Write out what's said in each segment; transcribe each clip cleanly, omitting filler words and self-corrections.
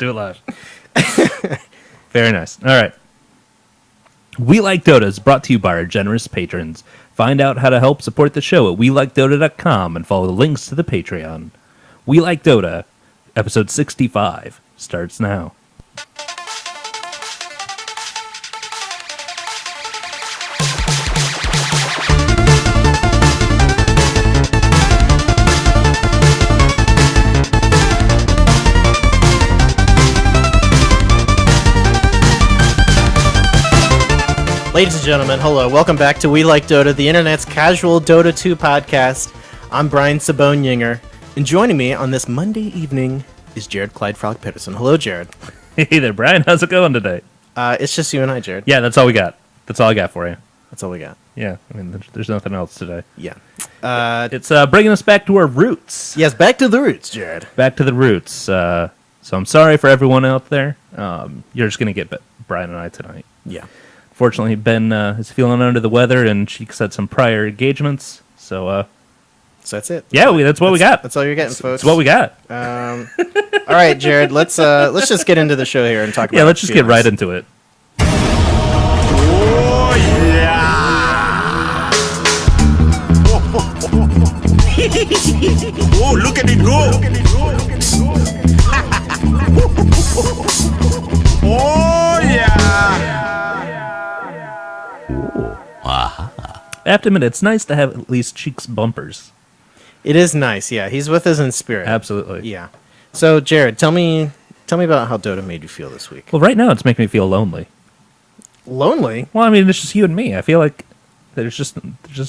do it live. Very nice. All right. We Like Dota is brought to you by our generous patrons. Find out how to help support the show at WeLikeDota.com and follow the links to the Patreon. We Like Dota, episode 65, starts now. Ladies and gentlemen, hello. Welcome back to We Like Dota, the internet's casual Dota 2 podcast. I'm Brian Sabone-Yinger, and joining me on this Monday evening is Jared Clyde Frog-Peterson. Hello, Jared. Hey there, Brian. How's it going today? It's just you and I, Jared. Yeah, that's all we got. That's all I got for you. That's all we got. Yeah, I mean, there's nothing else today. Yeah. It's bringing us back to our roots. Yes, back to the roots, Jared. Back to the roots. So I'm sorry for everyone out there. You're just going to get Brian and I tonight. Yeah. Fortunately, Ben is feeling under the weather, and she had some prior engagements. So that's it. Yeah, that's what we got. That's all you're getting, folks. That's what we got. All right, Jared. Let's just get into the show here and talk about. Yeah, let's just get right into it. Oh yeah! Oh, look at it go! Oh yeah! I have to admit, it's nice to have at least Cheeks bumpers. It is nice. Yeah, he's with us in spirit. Absolutely. Yeah. So, Jared, tell me about how Dota made you feel this week. Well, right now it's making me feel lonely. Lonely? Well, I mean, it's just you and me. I feel like there's just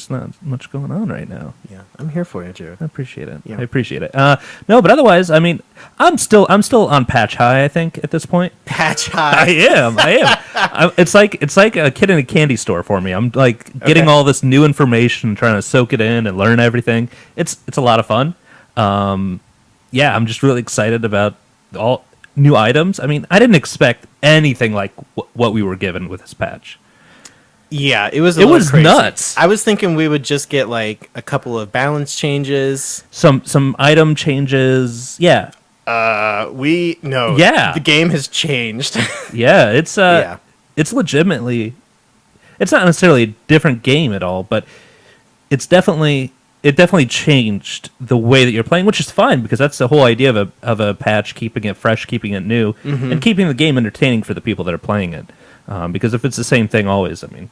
not much going on right now. Yeah, I'm here for you, Jared. I appreciate it. Yeah. I appreciate it. No, but otherwise, I mean, I'm still on patch high. I think at this point. Patch high. I am. It's like a kid in a candy store for me. I'm like getting all this new information, trying to soak it in and learn everything. It's a lot of fun. Yeah, I'm just really excited about all new items. I mean, I didn't expect anything like what we were given with this patch. Yeah, it was crazy. Nuts. I was thinking we would just get like a couple of balance changes, some item changes. Yeah. The game has changed. Yeah, it's legitimately, it's not necessarily a different game at all, but it definitely changed the way that you're playing, which is fine because that's the whole idea of a patch, keeping it fresh, keeping it new, and keeping the game entertaining for the people that are playing it. Because if it's the same thing always, I mean,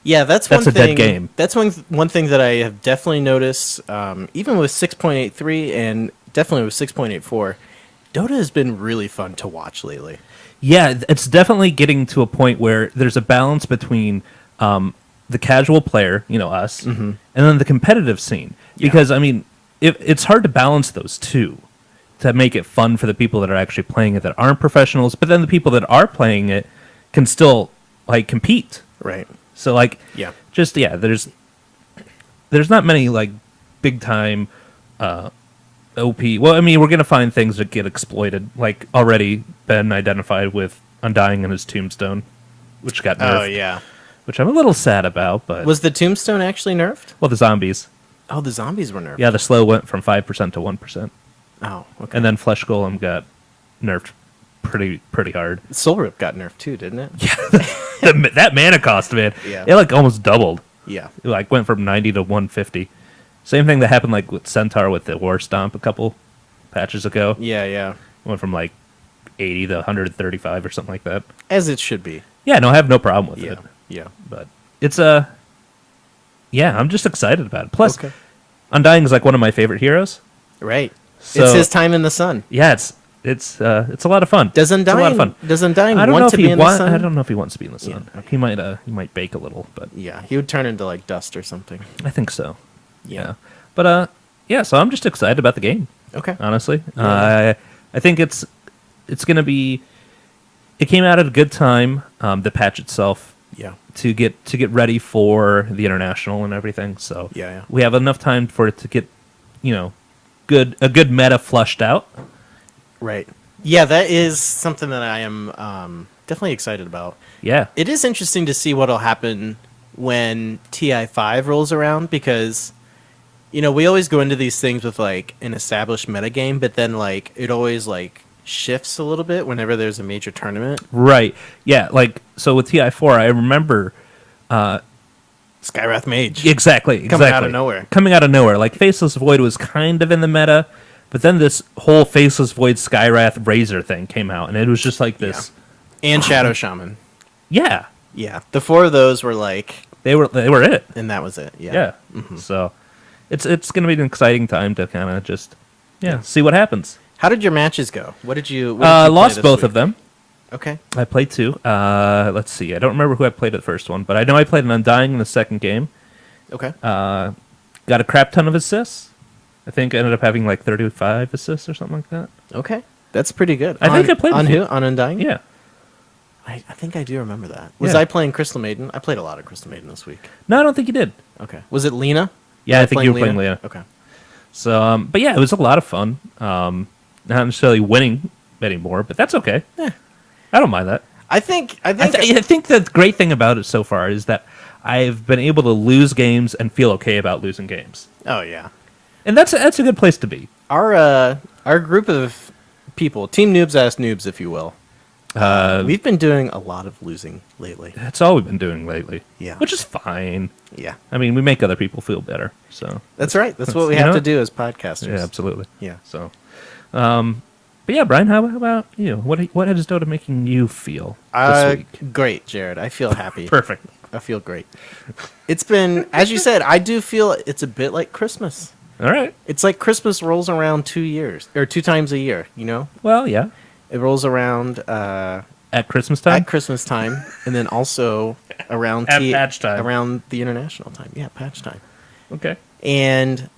yeah, that's a dead game. That's one thing that I have definitely noticed, even with 6.83 and definitely with 6.84, Dota has been really fun to watch lately. Yeah, it's definitely getting to a point where there's a balance between the casual player, us, and then the competitive scene. Because, I mean, it's hard to balance those two to make it fun for the people that are actually playing it that aren't professionals, but then the people that are playing it can still, like, compete. Right. So, like, there's not many, like, big-time OP. Well, I mean, we're going to find things that get exploited, like already been identified with Undying and his Tombstone, which got nerfed. Oh, yeah. Which I'm a little sad about, but... Was the Tombstone actually nerfed? Well, the zombies. Oh, the zombies were nerfed. Yeah, the slow went from 5% to 1%. Oh, okay. And then Flesh Golem got nerfed pretty hard. Soul Rip got nerfed too, didn't it? Yeah. That mana cost, man. Yeah. It, like, almost doubled. Yeah. It, like, went from 90 to 150. Same thing that happened, like, with Centaur with the War Stomp a couple patches ago. Yeah, yeah. It went from, like, 80 to 135 or something like that. As it should be. Yeah, no, I have no problem with it. Yeah. But it's yeah, I'm just excited about it. Plus, Okay. Undying is like one of my favorite heroes. Right. So, it's his time in the sun. Yeah, it's a lot of fun. Does Undying, it's a lot of fun. Does Undying I don't know want if to he be in the sun? I don't know if he wants to be in the sun. Yeah, okay. He might bake a little, but Yeah, he would turn into like dust or something. I think so. Yeah. But yeah, so I'm just excited about the game. Okay. Honestly, Yeah. I think it's going to be. It came out at a good time. The patch itself. Yeah. To get ready for the international and everything. So Yeah. we have enough time for it to get, a good meta flushed out. Right. Yeah, that is something that I am definitely excited about. Yeah. It is interesting to see what'll happen when TI5 rolls around because, we always go into these things with like an established metagame, but then like it always like shifts a little bit whenever there's a major tournament. Right. Yeah. Like so with TI4, I remember Skywrath Mage. exactly Coming out of nowhere. Coming out of nowhere. Like Faceless Void was kind of in the meta, but then this whole Faceless Void Skywrath Razor thing came out, and it was just like this. And Shadow Shaman. Yeah. Yeah. The 4 of those were like, They were it. and that was it. Yeah. Yeah. So it's going to be an exciting time to kind of just see what happens. How did your matches go? What did you play Lost this both week? of them. Okay. I played 2. Let's see. I don't remember who I played at the first one, but I know I played an Undying in the second game. Okay. Got a crap ton of assists. I think I ended up having like 35 assists or something like that. Okay. That's pretty good. I think I played on with who? you. On Undying? Yeah. I think I do remember that. Was Yeah. I playing Crystal Maiden? I played a lot of Crystal Maiden this week. No, I don't think you did. Okay. Was it Lena? Yeah, Was I think you were playing Lena. Okay. So, but yeah, it was a lot of fun. Not necessarily winning anymore, but that's okay. I don't mind that. I think I think the great thing about it so far is that I've been able to lose games and feel okay about losing games, Oh yeah. and that's a good place to be. Our group of people, Team Noobs Ass Noobs, if you will. We've been doing a lot of losing lately. That's all we've been doing lately. Yeah. Which is fine. Yeah. I mean, we make other people feel better. So That's right. That's what we You have know? to do as podcasters. yeah, absolutely. Yeah. So, but yeah, Brian, how about you? What is Dota making you feel this week? Great, Jared. I feel happy. Perfect. I feel great. It's been, as you said, I do feel it's a bit like Christmas. All right. It's like Christmas rolls around 2 times a year, you know? Well, yeah. It rolls around At Christmas time. at Christmas time and then also around At patch time. around the international time. Yeah, patch time. Okay. And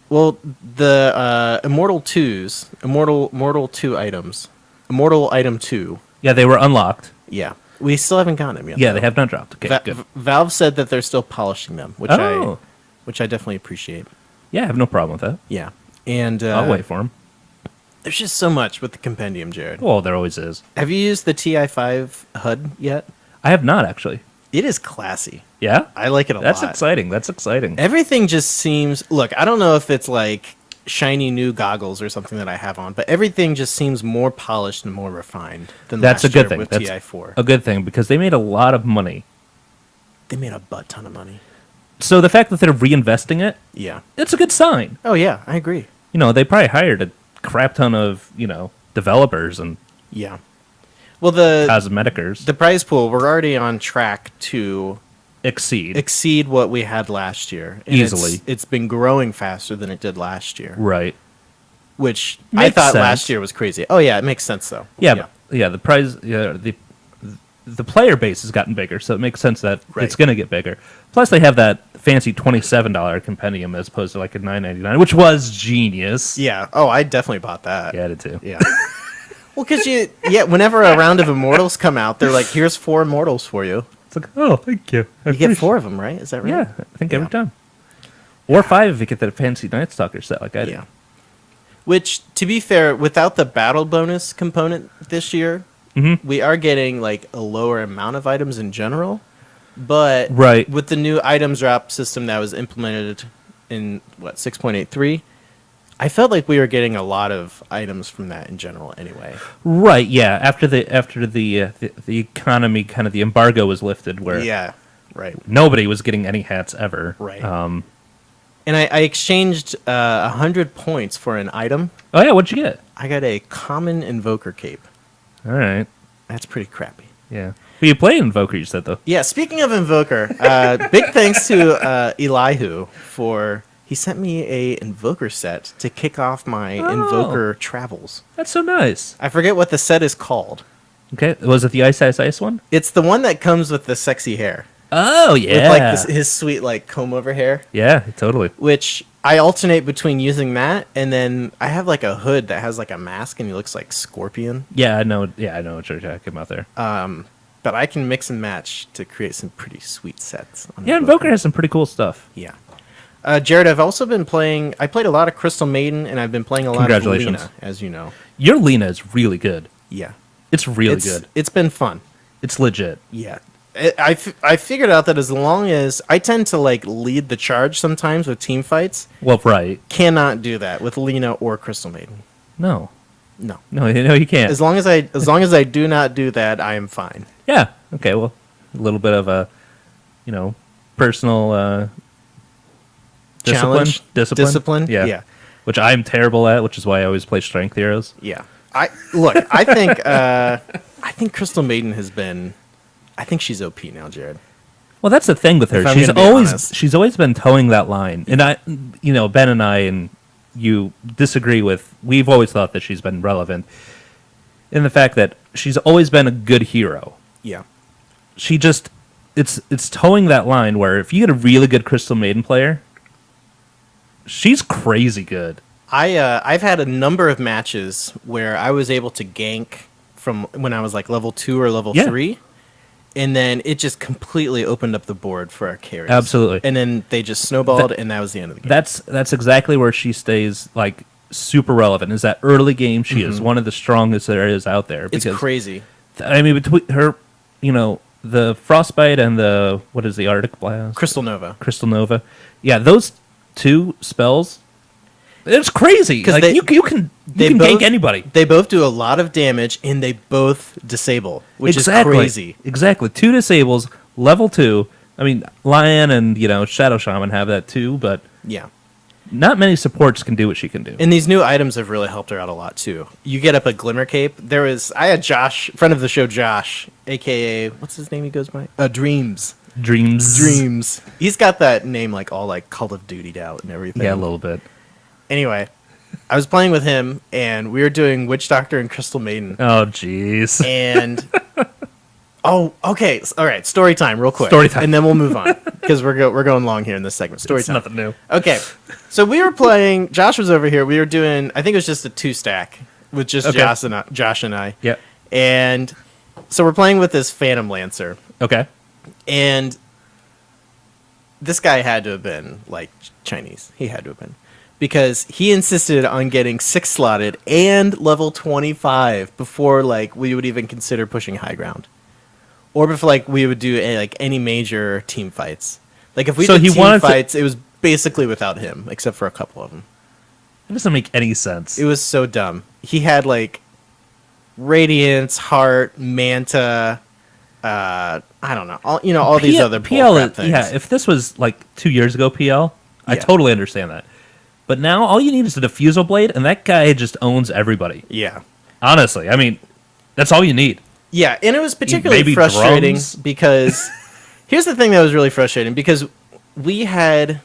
well, the Immortal 2 items. Immortal item 2. Yeah, they were unlocked. Yeah. We still haven't gotten them yet. Yeah, though. they have not dropped. Okay, good. Valve said that they're still polishing them, which Oh. I definitely appreciate. Yeah, I have no problem with that. Yeah. And I'll wait for them. there's just so much with the compendium, Jared. Well, there always is. Have you used the TI5 HUD yet? I have not actually. It is classy. Yeah, I like it a that's lot. exciting. That's exciting. Everything just seems. Look, I don't know if it's like shiny new goggles or something that I have on, but everything just seems more polished and more refined than That's last a good year thing. with That's TI4. a good thing because they made a lot of money. They made a butt ton of money. So the fact that they're reinvesting it, Yeah. it's a good sign. Oh yeah, I agree. You know, they probably hired a crap ton of developers and Yeah. Well, the cosmeticers. prize pool, we're already on track to exceed what we had last year. And Easily. It's been growing faster than it did last year, right. which I Makes thought sense. last year was crazy. Oh yeah, it makes sense though. Yeah. The prize. Yeah, the player base has gotten bigger, so it makes sense that Right. it's going to get bigger. Plus, they have that fancy $27 compendium as opposed to like a $9.99, which was genius. Yeah. Oh, I definitely bought that. Yeah, I did too. Yeah. Well, because whenever a round of Immortals come out, they're like, "Here's 4 Immortals for you." It's like, oh, thank you. You get 4 of them, right? Is that right? Yeah, I think every Yeah. time. Or 5 if you get that fancy Night Stalker set like I did. Yeah. Which, to be fair, without the battle bonus component this year, we are getting like a lower amount of items in general. But Right. with the new items drop system that was implemented in 6.83, I felt like we were getting a lot of items from that in general anyway. Right, yeah. After the economy kind of the embargo was lifted where Yeah. Right. nobody was getting any hats ever. Right. Oh And I exchanged 100 points for an item. yeah, what'd you get? I got a common Invoker cape. All right. That's pretty crappy. Yeah. But you play Invoker, you said though. Yeah, speaking of Invoker, big thanks to Elihu for... He sent me a Invoker set to kick off my Invoker travels. That's so nice. I forget what the set is called. Okay. Was it the Ice one? It's the one that comes with the sexy hair. Oh yeah. With like his sweet like comb over hair. Yeah, totally. Which I alternate between using that and then I have like a hood that has like a mask and he looks like Scorpion. Yeah, I know. Yeah, I know what you're talking about there. But I can mix and match to create some pretty sweet sets. On Yeah, Invoker has some pretty cool stuff. Yeah. Jared, I've also been playing... I played a lot of Crystal Maiden, and I've been playing a lot of Congratulations. Lena, as you know. Your Lena is really good. Yeah. It's really good. It's been fun. It's legit. Yeah. I figured out that as long as... I tend to, like, lead the charge sometimes with team fights. Well, right. Cannot do that with Lena or Crystal Maiden. No. No. No, you can't. As long as I do not do that, I am fine. Yeah. Okay. Well, a little bit of a, personal Challenge? Discipline? Yeah. Yeah. Which I'm terrible at, which is why I always play strength heroes. Yeah. I think Crystal Maiden has been. I think she's OP now, Jared. Well, that's the thing with her. If I'm She's gonna be always honest. she's always been towing that line, and Ben and I and you disagree with. We've always thought that she's been relevant in the fact that she's always been a good hero. Yeah. She just it's towing that line where if you get a really good Crystal Maiden player, she's crazy good. I've had a number of matches where I was able to gank from when I was like level 2 or level Yeah. 3, and then it just completely opened up the board for our carries. Absolutely. And then they just snowballed, and that was the end of the game. That's exactly where she stays like super relevant. Is that early game? She is one of the strongest there is out there. It's crazy. I mean, between her, the Frostbite and the what is the Arctic Blast, Crystal Nova. Crystal Nova. Yeah, those two spells. It's crazy. 'Cause Like, you can gank anybody. They both do a lot of damage, and they both disable, which is crazy. Exactly. 2 disables, level 2. I mean, Lion and Shadow Shaman have that too, but Yeah. not many supports can do what she can do. And these new items have really helped her out a lot too. You get up a Glimmer Cape. I had Josh, friend of the show, Josh, aka what's his name? He goes by Dreams. Dreams. He's got that name like all like Call of Duty'd out and everything. Yeah, a little bit. Anyway, I was playing with him, and we were doing Witch Doctor and Crystal Maiden. Oh, jeez. And okay, all right. Story time, real quick. Story time. and then we'll move on because we're going long here in this segment. Story It's time. nothing new. Okay, so we were playing. Josh was over here. We were doing. I think it was just a 2-stack with just Okay. Josh and I. Yep. And so we're playing with this Phantom Lancer, Okay. and this guy had to have been like Chinese. He had to have been. Because he insisted on getting 6-slotted and level 25 before like we would even consider pushing high ground, or before like we would do any major team fights. Like if we So did he team wanted to- fights, it was basically without him, except for a couple of them. It doesn't make any sense. It was so dumb. He had like Radiance, Heart, Manta. I don't know. All these other bullcrap things. Yeah, if this was like 2 years ago, PL, I Yeah. totally understand that. But now all you need is a Diffusal Blade, and that guy just owns everybody. Yeah. Honestly, I mean, that's all you need. Yeah, and it was particularly Maybe frustrating drums? because here's the thing that was really frustrating because we had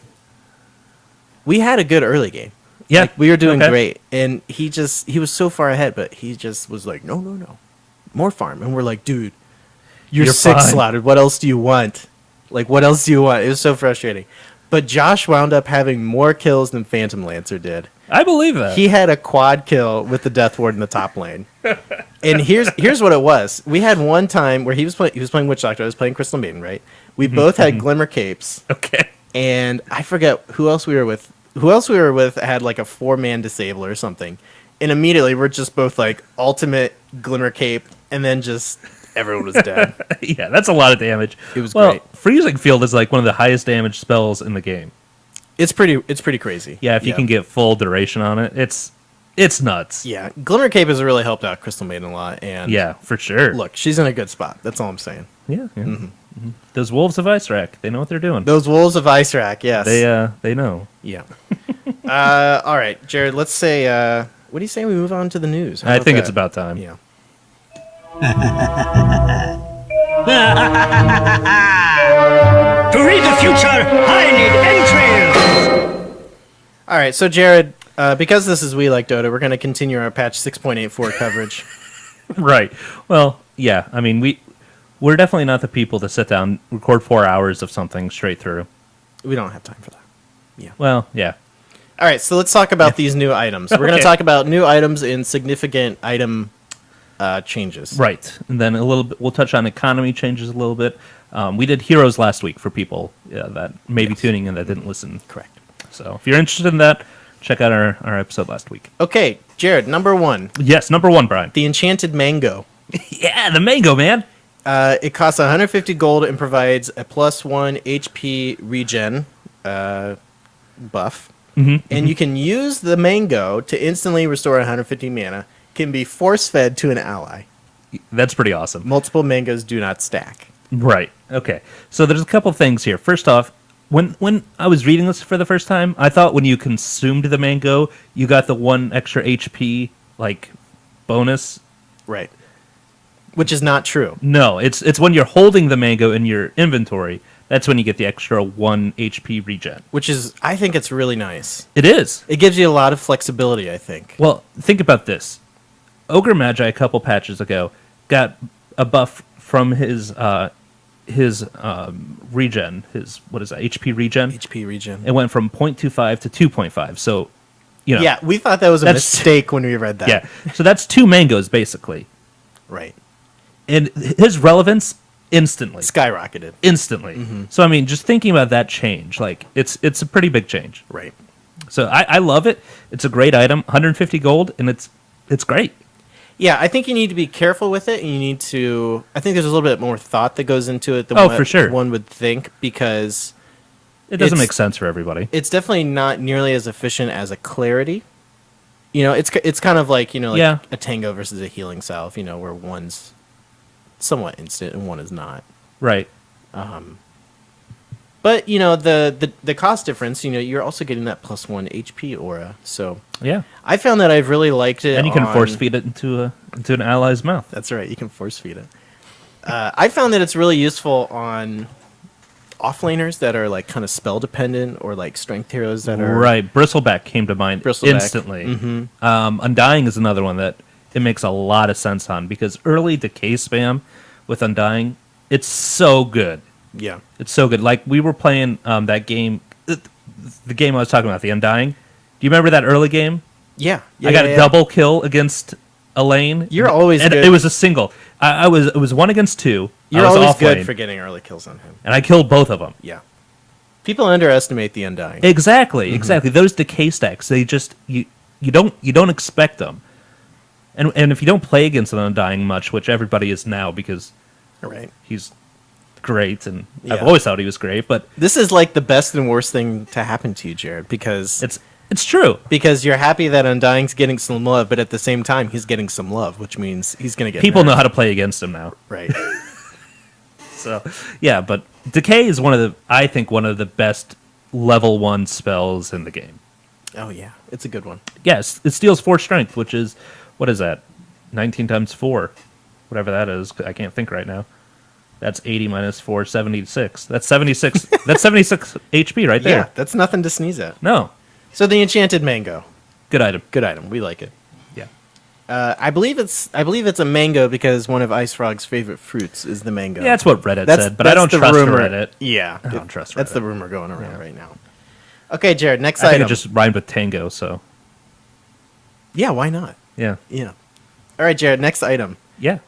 a good early game. Yeah, Like, we were doing okay. great, and he was so far ahead, but he just was like, no, more farm, and we're like, dude, you're fine. 6-slotted. What else do you want? Like, what else do you want? It was so frustrating. But Josh wound up having more kills than Phantom Lancer did. I believe that. He had a quad kill with the Death Ward in the top lane. And here's what it was. We had one time where he was playing Witch Doctor, I was playing Crystal Maiden, right? We both had Glimmer Capes, Okay. and I forget who else we were with. Who else we were with had like a 4-man disabler or something. And immediately we're just both like ultimate Glimmer Cape, and then just everyone was dead. Yeah, that's a lot of damage. It was well, great. Freezing Field is like one of the highest damage spells in the game. It's pretty crazy. Yeah, if you can get full duration on it, it's nuts. Yeah, Glimmer Cape has really helped out Crystal Maiden a lot, and Yeah, for sure. look, she's in a good spot. That's all I'm saying. Yeah. Mhm. Those Wolves of Ice Rack, they know what they're doing. Those Wolves of Ice Rack, yes. They know. Yeah. All right, Jared. Let's say. What do you say we move on to the news? How I think it's that? about time. Yeah. To read the future, I need entrails! All right, so Jared, because this is We Like Dota, we're going to continue our patch 6.84 coverage. Right. Well, yeah. I mean, we're definitely not the people to sit down, record 4 hours of something straight through. We don't have time for that. Well, yeah. All right, so let's talk about these new items. We're going Okay. to talk about new items and significant item changes. Right. And then a little bit, we'll touch on economy changes a little bit. We did heroes last week for people that may be tuning in that didn't listen. Correct. So if you're interested in that, check out our episode last week. Okay, Jared, number 1, Yes, number 1, Brian. the Enchanted Mango. Yeah, the mango, man. It costs 150 gold and provides a +1 HP regen buff. And you can use the mango to instantly restore 150 mana can be force-fed to an ally. That's pretty awesome. Multiple mangoes do not stack. Right. Okay. So there's a couple things here. First off, when I was reading this for the first time, I thought when you consumed the mango, you got the 1 extra HP like bonus. Right. Which is not true. No, it's when you're holding the mango in your inventory. That's when you get the extra 1 HP regen. Which is, I think it's really nice. It is. It gives you a lot of flexibility, I think. Well, think about this. Ogre Magi a couple patches ago got a buff from his regen, his what is that, HP regen? HP regen. It went from 0.25 to 2.5. So, Yeah, we thought that was a That's- mistake when we read that. yeah. So that's 2 mangoes basically. Right. And his relevance instantly. Skyrocketed. Instantly. So I mean, just thinking about that change, like it's a pretty big change. Right. So I love it. It's a great item, 150 gold, and it's great. Yeah, I think you need to be careful with it, and you need to... I think there's a little bit more thought that goes into it than For sure. one would think, because It doesn't It's- make sense for everybody. it's definitely not nearly as efficient as a clarity. It's kind of like, Yeah. a tango versus a healing salve, where one's somewhat instant and one is not. Right. But, the cost difference, you're also getting that +1 HP aura, so... Yeah. I found that I've really liked it. And you can on- force feed it into an ally's mouth. That's right. You can force feed it. I found that it's really useful on offlaners that are like kind of spell dependent, or like strength heroes that are Right. Bristleback came to mind Bristleback. instantly. Undying is another one that it makes a lot of sense on, because early decay spam with Undying, it's so good. Yeah. It's so good. Like we were playing that game, the game I was talking about, the Undying. Do you remember that early game? Yeah. I got a double kill against Elaine. You're always and good. it was a single. It was 1 against 2. You're I was always off good lane, for getting early kills on him. and I killed both of them. Yeah. People underestimate the Undying. Exactly. Those decay stacks, they just you don't expect them. And if you don't play against an Undying much, which everybody is now because Right. he's great, and Yeah. I've always thought he was great, but This is like the best and worst thing to happen to you, Jared, because it's true. you're happy that Undying's getting some love, but at the same time he's getting some love, which means he's going to get People nerfed. know how to play against him now. Right. So, yeah, but Decay is I think one of the best level 1 spells in the game. Oh yeah, it's a good one. Yes, it steals 4 strength, which is, what is that? 19 times 4. Whatever that is. I can't think right now. That's 80 minus 4, 76. That's 76. That's 76 HP right there. Yeah, that's nothing to sneeze at. No. So the Enchanted Mango, Good item. good item. We like it. Yeah. I believe it's a mango because one of Ice Frog's favorite fruits is the mango. Yeah, that's what Reddit said, but I don't the trust rumor. Reddit. Yeah, I don't trust That's Reddit. the rumor going around right now. Okay, Jared. Next I think item. it just rhymed with tango, so Yeah, why not? yeah. Yeah. All right, Jared. Next item. Yeah.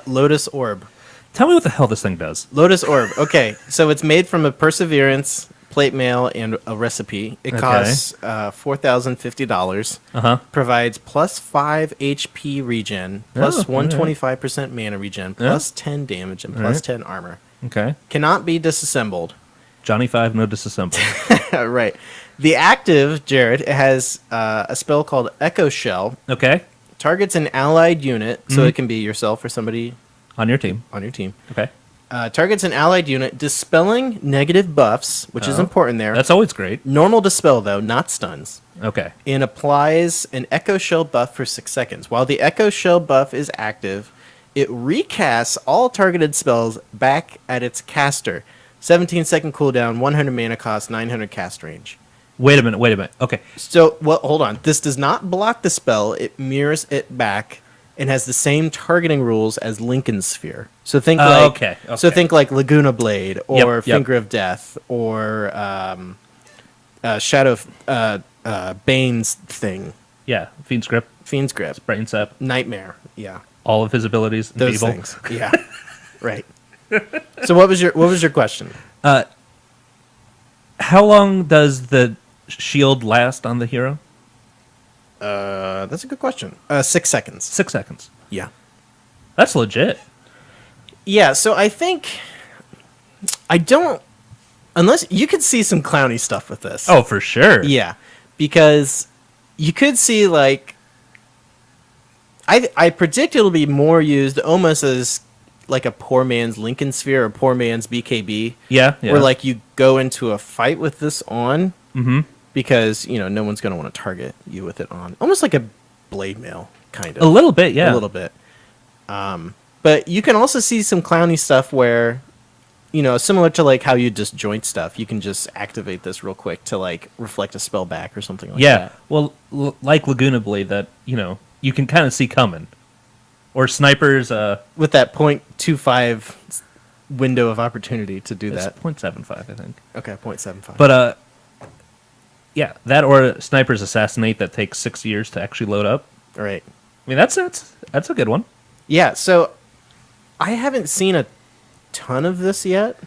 Lotus Orb. Tell me what the hell this thing does. Lotus Orb. Okay, so it's made from a Perseverance plate mail and a recipe. It Okay. costs $4,050. Uh-huh. Provides +5 HP regen, plus Oh, 125% mana regen, plus 10 damage, and plus Alright. 10 armor. Okay. Cannot be disassembled. Johnny 5, no disassemble. Right. The active, Jared, it has a spell called Echo Shell. Okay. Targets an allied unit, so Mm-hmm. it can be yourself or somebody On your team. on your team. Okay. Targets an allied unit, dispelling negative buffs, which is important there. That's always great. Normal dispel, though, not stuns. Okay. And applies an Echo Shell buff for 6 seconds. While the Echo Shell buff is active, it recasts all targeted spells back at its caster. 17-second cooldown, 100 mana cost, 900 cast range. Wait a minute. Okay. So, well, hold on. This does not block the spell. It mirrors it back and has the same targeting rules as Lincoln's Sphere. So think like okay. So think like Laguna Blade or Yep. Finger of Death or Shadow Bane's thing. Yeah. Fiend's Grip, Fiend's Grip, Brain Sap, Nightmare. Yeah, all of his abilities. those Evil. things. Yeah, right. So what was your question? How long does the shield last on the hero? That's a good question. 6 seconds. 6 seconds. Yeah. That's legit. Yeah. So I think I don't. Unless you could see some clowny stuff with this. Oh, for sure. Yeah, because you could see like I predict it'll be more used almost as like a poor man's Lincoln Sphere or poor man's BKB. Yeah, yeah. Where like you go into a fight with this on, because no one's gonna want to target you with it on, almost like a blade mail kind of. A little bit, yeah. A little bit. But you can also see some clowny stuff where, similar to like how you disjoint stuff, you can just activate this real quick to like reflect a spell back or something like Yeah, that. well, like Laguna Blade that, you can kind of see coming. Or Snipers, With that .25 window of opportunity to do it's that. 0.75, I think. Okay, .75. But, yeah, that or Snipers Assassinate that takes 6 years to actually load up. All right. I mean, that's a good one. Yeah, so I haven't seen a ton of this yet.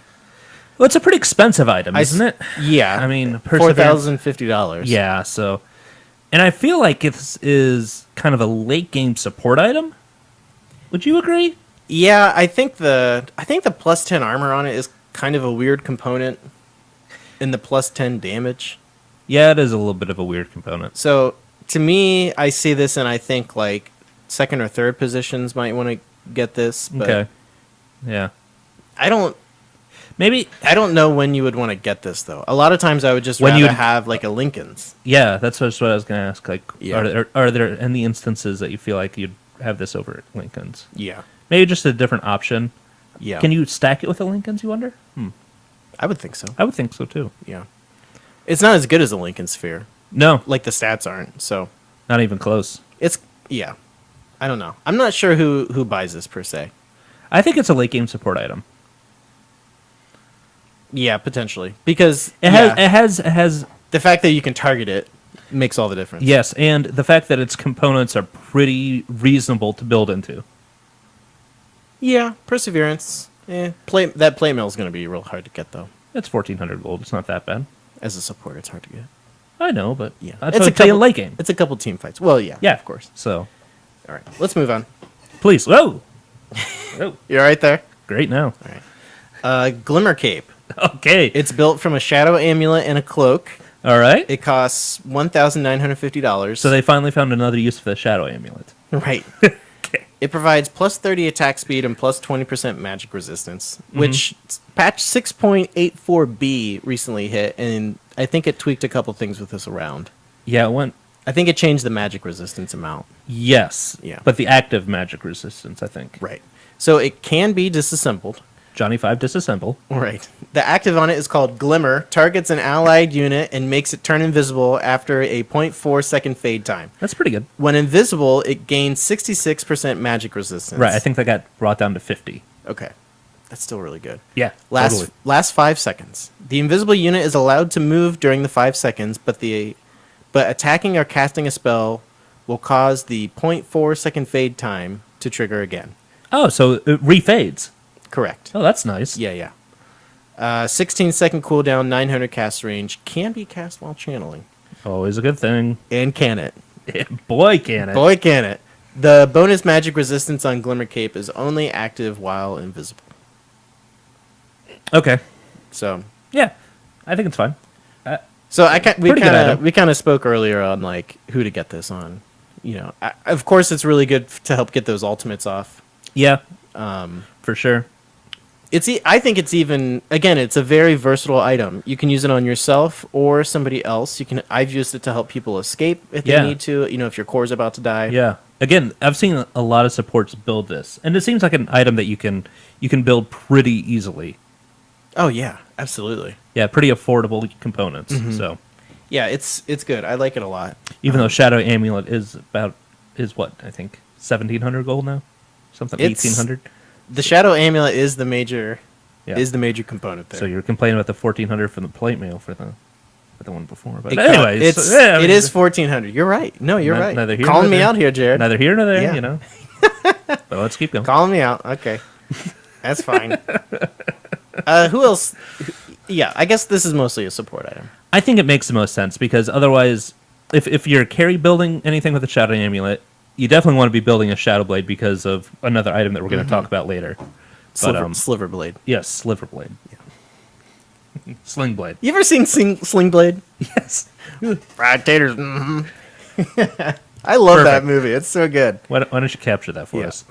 Well, it's a pretty expensive item, isn't it? Yeah. I mean, Perseverance. $4,050. Yeah, so... And I feel like this is kind of a late-game support item. Would you agree? Yeah, I think the plus 10 armor on it is kind of a weird component in the plus 10 damage. Yeah, it is a little bit of a weird component. So, to me, I see this and I think like second or third positions might want to get this, but Okay. Yeah. I don't Maybe... know when you would want to get this though. A lot of times I would just When rather you'd- have like a Lincoln's. Yeah, that's what I was going to ask. Like, Yeah. are there any instances that you feel like you'd have this over at Lincoln's? Yeah. Maybe just a different option. Yeah. Can you stack it with a Lincoln's, you wonder? I would think so. I would think so, too. Yeah. It's not as good as a Lincoln Sphere. No, Like the stats aren't. So, not even close. it's yeah. I don't know. I'm not sure who buys this per se. I think it's a late game support item. Yeah, potentially. Because It has the fact that you can target it makes all the difference. yes, and the fact that its components are pretty reasonable to build into. Yeah, Perseverance. That plate mail is going to be real hard to get though. It's 1,400 gold. It's not that bad. As a support, it's hard to get. I know, but Yeah, that's what I'm saying, late game. It's a couple team fights. Well, yeah, Yeah, of course. So, All right, let's move on. please, whoa, whoa, You're right there. great now. Glimmer Cape. Okay, It's built from a shadow amulet and a cloak. all right. It costs $1,950. So they finally found another use for the shadow amulet. Right. Okay. It provides plus 30 attack speed and plus 20% magic resistance, which patch 6.84b recently hit, and I think it tweaked a couple things with this around. Yeah, it went. I think it changed the magic resistance amount. Yes. Yeah. But the active magic resistance, I think. Right. So it can be disassembled. Johnny 5 disassemble. Right. The active on it is called Glimmer, targets an allied unit and makes it turn invisible after a 0.4 second fade time. That's pretty good. When invisible, it gains 66% magic resistance. Right. I think that got brought down to 50. Okay. That's still really good. Yeah. Last 5 seconds. The invisible unit is allowed to move during the 5 seconds, but attacking or casting a spell will cause the 0.4 second fade time to trigger again. Oh, so it refades. Correct. Oh, that's nice. Yeah. 16-second cooldown, 900 cast range. Can be cast while channeling. Always a good thing. And can it. Boy, can it. Boy, can it. The bonus magic resistance on Glimmer Cape is only active while invisible. Okay. So, Yeah. I think it's fine. we Pretty good item. kind of spoke earlier on like who to get this on. Of course, it's really good to help get those ultimates off. Yeah. For sure. I think it's even, again, it's a very versatile item. You can use it on yourself or somebody else. I've used it to help people escape if they Yeah. need to. If your core's about to die. Yeah. Again, I've seen a lot of supports build this, and it seems like an item that you can build pretty easily. Oh yeah, absolutely. Yeah, pretty affordable components. So Yeah, it's good. I like it a lot. even though Shadow Amulet is what I think 1,700 gold now, something It's- 1,800. The Shadow Amulet is the major Yeah. component there. So you're complaining about the 1,400 from the plate mail for the one before, but It anyways, it is 1,400. You're right. No, you're right. Neither here Calling nor me there. out here, Jared. neither here nor there. Yeah. You know. But let's keep going. Calling me out. Okay, that's fine. Who else? Yeah, I guess this is mostly a support item. I think it makes the most sense because otherwise, if you're carry building anything with a Shadow Amulet, you definitely want to be building a Shadow Blade because of another item that we're going to talk about later. Sliver Blade. Yes, Sliver Blade. Sling Blade. You ever seen Sling Blade? Yes. Fried taters. Mm-hmm. I love that Perfect. movie. It's so good. Why don't you capture that for us?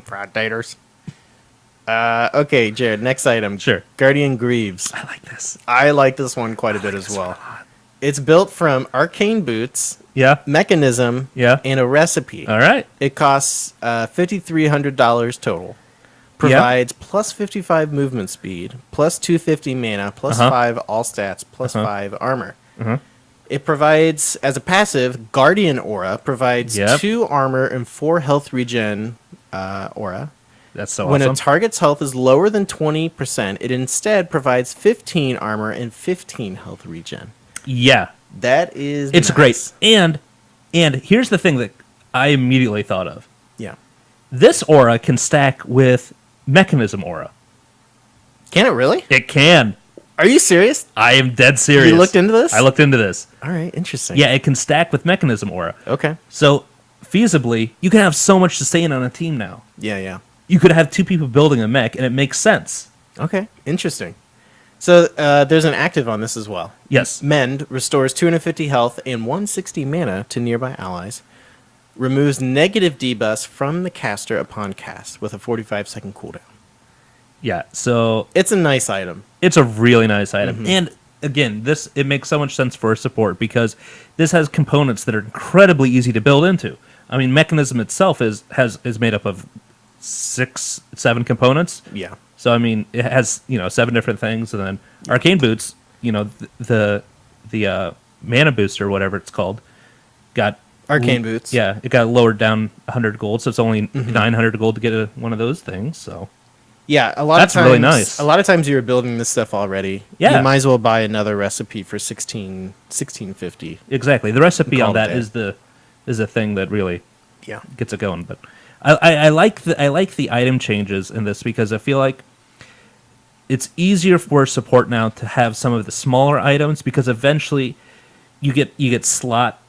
Fried taters. Okay, Jared, next item. Sure. Guardian Greaves. I like this. I like this one quite a bit as well. It's built from arcane boots, Yeah. mechanism, Yeah. and a recipe. All right. It costs $5,300 total. Provides plus 55 movement speed, plus 250 mana, plus 5 all stats, plus 5 armor. It provides, as a passive, Guardian Aura provides 2 armor and 4 health regen aura. That's so When awesome. a target's health is lower than 20%, it instead provides 15 armor and 15 health regen. Yeah. That is It's nice. great. And here's the thing that I immediately thought of. Yeah. This aura can stack with mechanism aura. Can it really? It can. Are you serious? I am dead serious. You looked into this? I looked into this. All right, interesting. Yeah, it can stack with mechanism aura. Okay. So feasibly, you can have so much sustain on a team now. Yeah. You could have 2 people building a mech, and it makes sense. Okay, interesting. So there's an active on this as well. Yes. Mend restores 250 health and 160 mana to nearby allies. Removes negative debuffs from the caster upon cast with a 45-second cooldown. Yeah. So It's a nice item. it's a really nice item. And again, it makes so much sense for a support because this has components that are incredibly easy to build into. I mean, mechanism itself is made up of 7 components. Yeah. So I mean, it has 7 different things, and then arcane boots. The mana booster, whatever it's called, got Arcane boots. Yeah, it got lowered down 100 gold, so it's only 900 gold to get one of those things. So Yeah, a lot That's of times, really nice. A lot of times you're building this stuff already. Yeah. You might as well buy another recipe for 1650. exactly, the recipe Call on it that there. is the thing that really Yeah. gets it going. But I like the item changes in this because I feel like it's easier for support now to have some of the smaller items because eventually you get slot.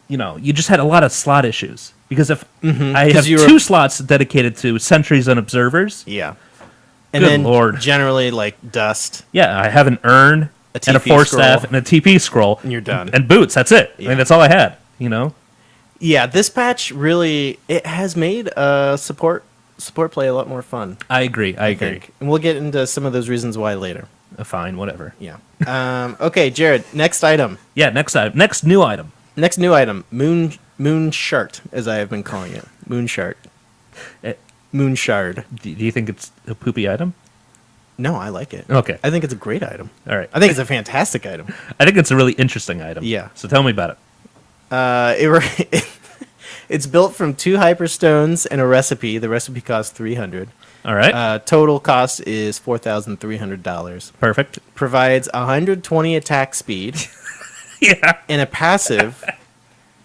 You just had a lot of slot issues because if I 'Cause have you were- 2 slots dedicated to sentries and observers. Yeah. And Good then Lord. generally like dust. Yeah, I have an urn A and a TP force scroll. staff and a TP scroll. And you're done. And boots, that's it. I Yeah. mean, that's all I had, Yeah, this patch really it has made support play a lot more fun. I agree. I agree. think. And we'll get into some of those reasons why later. Fine, whatever. Yeah. Okay, Jared, next item. Yeah, next new item. Next new item, Moon Shart, as I have been calling it. Moon Shart. Eh. Moon Shard. Do you think it's a poopy item? No, I like it. Okay. I think it's a great item. All right. I think it's a fantastic item. I think it's a really interesting item. Yeah. So tell me about it. It's built from 2 hyperstones and a recipe. The recipe costs 300. All right. Total cost is $4,300. Perfect. Provides 120 attack speed Yeah. and a passive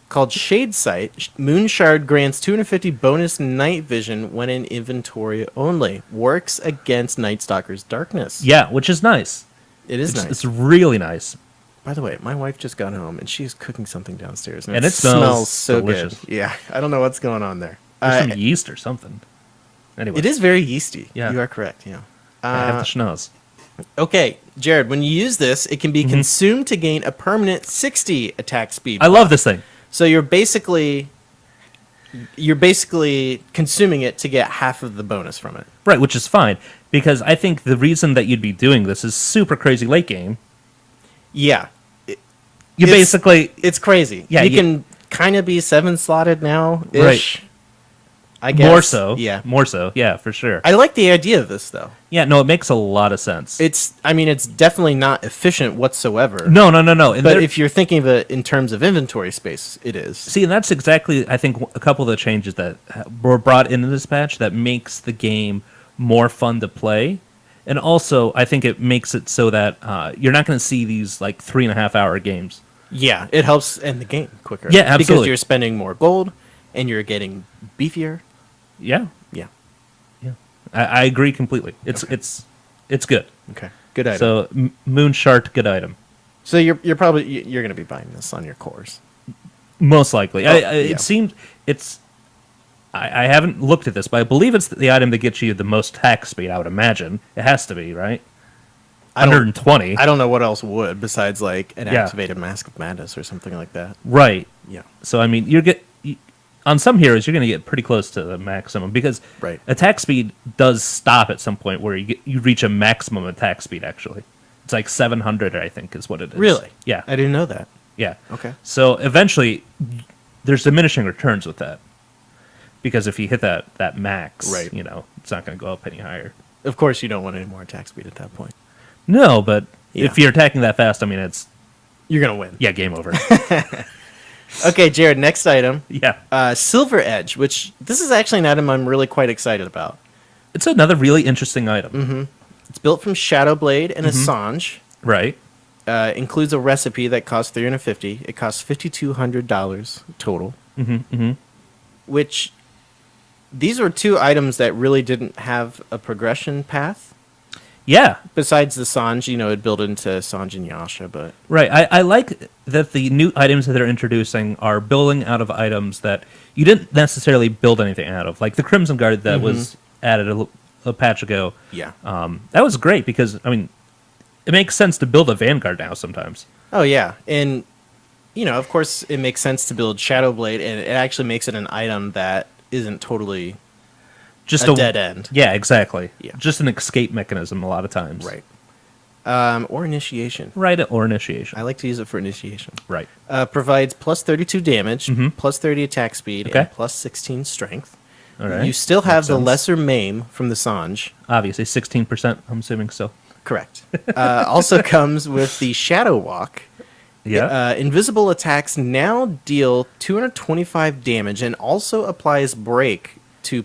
called Shade Sight. Moon Shard grants 250 bonus night vision when in inventory only. Works against Night Stalker's darkness. Yeah, which is nice. It is It's, nice. it's really nice. By the way, my wife just got home and she's cooking something downstairs, And it smells so delicious. good. Yeah, I don't know what's going on there. There's some yeast or something. Anyway. It is very yeasty. Yeah. You are correct. Yeah. I have the schnoz. Okay, Jared. When you use this, it can be consumed to gain a permanent 60 attack speed. I love this thing. So you're basically consuming it to get half of the bonus from it. Right, which is fine. Because I think the reason that you'd be doing this is super crazy late game. Yeah. You It's- basically... It's crazy. Yeah, you you- can kind of be 7 slotted now. Right. I guess. More so. Yeah. More so. Yeah, for sure. I like the idea of this though. Yeah, no, it makes a lot of sense. It's definitely not efficient whatsoever. No. And But if you're thinking of it in terms of inventory space, it is. see, and that's exactly, I think, a couple of the changes that were brought into this patch that makes the game more fun to play. And also, I think it makes it so that you're not going to see these, 3.5-hour games. Yeah, it helps end the game quicker. Yeah, absolutely. Because you're spending more gold and you're getting beefier. Yeah. Yeah. I agree completely. It's good. Okay. Good item. So, Moon Shart, good item. So you're probably you're going to be buying this on your cores. Most likely. Oh, It yeah. seems it's... I haven't looked at this, but I believe it's the item that gets you the most attack speed, I would imagine. It has to be, right? I don't- 120. I don't know what else would besides an Yeah. activated Mask of Madness or something like that. Right. Yeah. So, I mean, on some heroes, you're going to get pretty close to the maximum because Right. attack speed does stop at some point where you reach a maximum attack speed, actually. It's like 700, I think, is what it is. Really? Yeah. I didn't know that. Yeah. Okay. So eventually, there's diminishing returns with that. Because if you hit that max, Right. it's not going to go up any higher. Of course, you don't want any more attack speed at that point. No, but Yeah. if you're attacking that fast, I mean, it's, You're gonna win. yeah, game over. Okay, Jared. Next item, Yeah. Silver Edge, which this is actually an item I'm really quite excited about. It's another really interesting item. It's built from Shadow Blade and Assange. Right. Includes a recipe that costs $350. It costs $5,200 total. Which these were two items that really didn't have a progression path. Yeah. Besides the Sanj, it built into Sanj and Yasha, but Right. I like that the new items that they're introducing are building out of items that you didn't necessarily build anything out of. Like the Crimson Guard that was added a patch ago. yeah. That was great because, I mean, it makes sense to build a Vanguard now sometimes. Oh, yeah. And, of course, it makes sense to build Shadow Blade, and it actually makes it an item that isn't totally Just a dead end. Yeah, exactly. Yeah. Just an escape mechanism a lot of times. Right. Or Initiation. Right, or initiation. I like to use it for Initiation. Right. Provides plus 32 damage, plus 30 attack speed, Okay. and plus 16 strength. All right. You still have Makes the sense. lesser maim from the Sanj. Obviously, 16%, I'm assuming so. Correct. Also comes with the Shadow Walk. Yeah. Invisible attacks now deal 225 damage and also applies Break to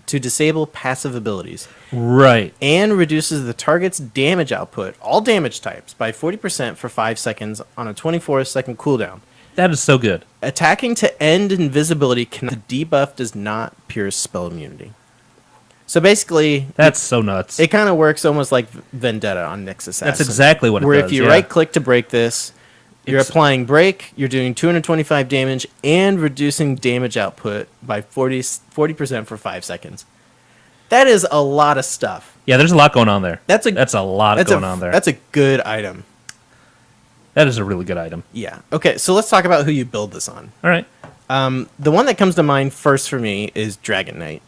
disable passive abilities. Right. And reduces the target's damage output, all damage types, by 40% for 5 seconds on a 24-second cooldown. That is so good. Attacking to end invisibility, the debuff does not pierce spell immunity. So basically, That's so nuts. it kind of works almost like Vendetta on Nyx Assassin. That's exactly what it Where does, if you yeah. right-click to break this, you're It's- applying Break, you're doing 225 damage, and reducing damage output by 40% for 5 seconds. That is a lot of stuff. Yeah, there's a lot going on there. That's a lot going on there. That's a good item. That is a really good item. Yeah. Okay, so let's talk about who you build this on. All right. The one that comes to mind first for me is Dragon Knight.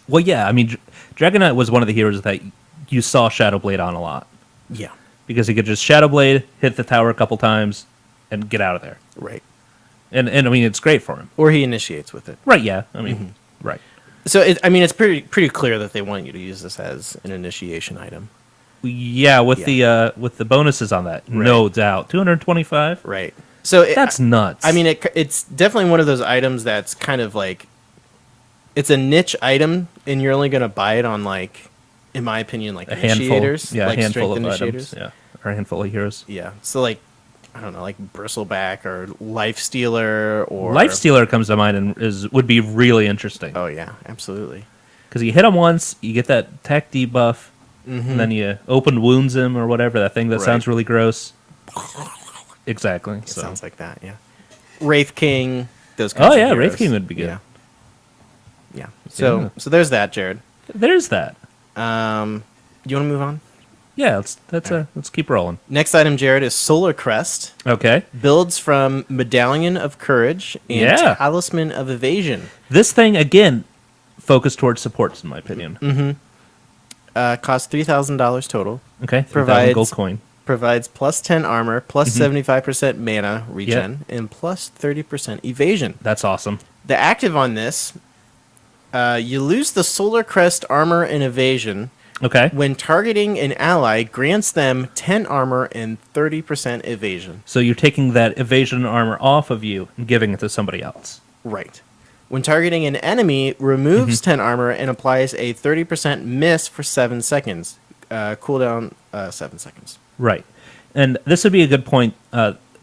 Well, yeah, I mean, Dragon Knight was one of the heroes that you saw Shadow Blade on a lot. Yeah. Because he could just Shadow Blade, hit the tower a couple times, and get out of there. Right. And I mean, it's great for him. Or he initiates with it. Right, yeah. I mean, right. So, it's pretty clear that they want you to use this as an initiation item. Yeah, with the bonuses on that, no doubt. 225? Right. So That's nuts. I mean, it's definitely one of those items that's kind of like, it's a niche item, and you're only going to buy it on, like, in my opinion, like a handful. initiators. Yeah, like a handful strength of initiators. items. Yeah, or a handful of heroes. Yeah. So, like, I don't know, like Bristleback or Life Stealer or... Life Stealer comes to mind and would be really interesting. Oh, yeah, absolutely. Because you hit him once, you get that tech debuff, and then you open wounds him or whatever, that thing that Right. sounds really gross. Exactly. It So. sounds like that, yeah. Wraith King, those kinds Oh, of yeah, heroes. Wraith King would be good. Yeah. Yeah. So, Yeah. so there's that, Jared. There's that. You want to move on? Yeah, let's keep rolling. Next item, Jared, is Solar Crest. Okay. Builds from Medallion of Courage and Yeah. Talisman of Evasion. This thing, again, focused towards supports, in my opinion. Costs $3,000 total. Okay. 3,000 Provides- gold coin. Provides plus 10 armor, plus 75% mana regen, and plus 30% evasion. That's awesome. The active on this, you lose the Solar Crest armor and evasion. Okay. When targeting an ally, grants them 10 armor and 30% evasion. So you're taking that evasion armor off of you and giving it to somebody else. Right. When targeting an enemy, removes 10 armor and applies a 30% miss for 7 seconds. Cooldown 7 seconds. Right. And this would be a good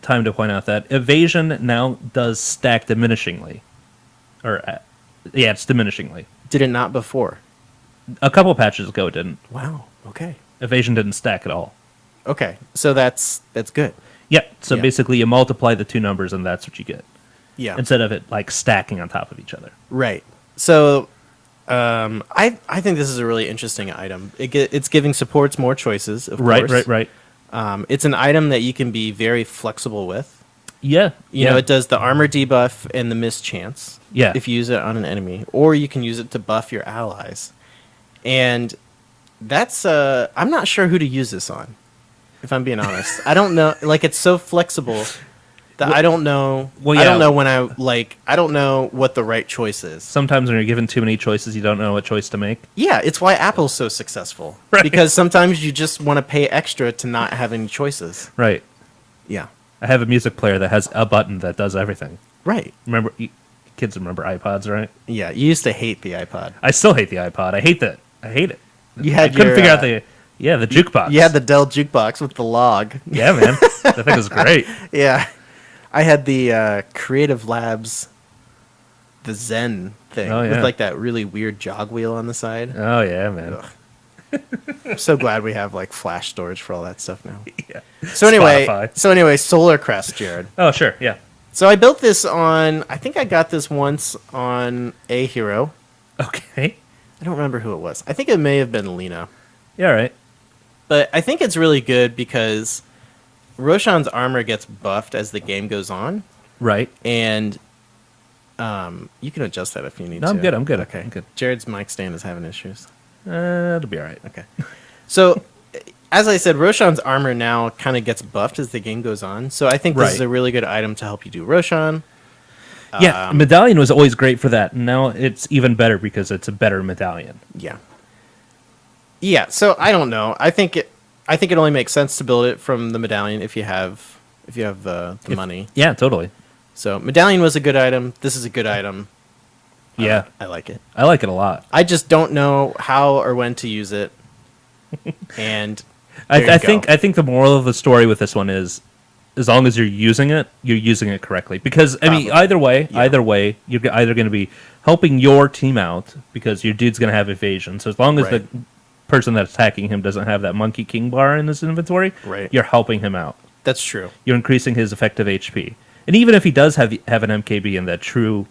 time to point out that evasion now does stack diminishingly. Yeah, it's diminishingly. Did it not before? A couple patches ago it didn't. Wow. Okay. Evasion didn't stack at all. Okay. So that's good. Yep. So Yeah. basically you multiply the two numbers and that's what you get. Yeah. Instead of it like stacking on top of each other. Right. So I think this is a really interesting item. It's giving supports more choices, of course. Right. It's an item that you can be very flexible with. Yeah. You know, it does the armor debuff and the mischance. Yeah. If you use it on an enemy, or you can use it to buff your allies. And that's I'm not sure who to use this on, if I'm being honest. I don't know. Like, it's so flexible that I don't know. Well, I don't yeah. know when I don't know what the right choice is. Sometimes when you're given too many choices, you don't know what choice to make. Yeah, it's why Apple's so successful. Right. Because sometimes you just want to pay extra to not have any choices. Right. Yeah. I have a music player that has a button that does everything. Right. Remember, kids remember iPods, right? Yeah, you used to hate the iPod. I still hate the iPod. I hate that. I hate it. You had I couldn't your, figure out the jukebox. You had the Dell jukebox with the log. Yeah, man. That thing was great. Yeah. I had the Creative Labs, the Zen thing, Oh, yeah. with like that really weird jog wheel on the side. Oh yeah, man. Ugh. I'm so glad we have like flash storage for all that stuff now. Yeah. So anyway, Spotify. Solar Crest, Jared. Oh sure, yeah. So I built this on, I think I got this once on a hero. Okay. I don't remember who it was. I think it may have been Lena. Yeah, all right. But I think it's really good because Roshan's armor gets buffed as the game goes on. Right. And you can adjust that if you need No, to. I'm good. Okay. I'm good. Jared's mic stand is having issues. It'll be all right. Okay. So, as I said, Roshan's armor now kind of gets buffed as the game goes on. So I think this is Right. a really good item to help you do Roshan. Yeah, medallion was always great for that. And now it's even better because it's a better medallion. Yeah. Yeah. So I don't know. I think it only makes sense to build it from the medallion if you have the money. Yeah, totally. So medallion was a good item. This is a good item. Yeah, I like it. I like it a lot. I just don't know how or when to use it. And I there you think go. I think the moral of the story with this one is, as long as you're using it correctly. Because I mean, Probably. either way, you're either going to be helping your team out because your dude's going to have evasion. So as long as Right. the person that's attacking him doesn't have that Monkey King bar in his inventory, Right. you're helping him out. That's true. You're increasing his effective HP. And even if he does have an MKB and that true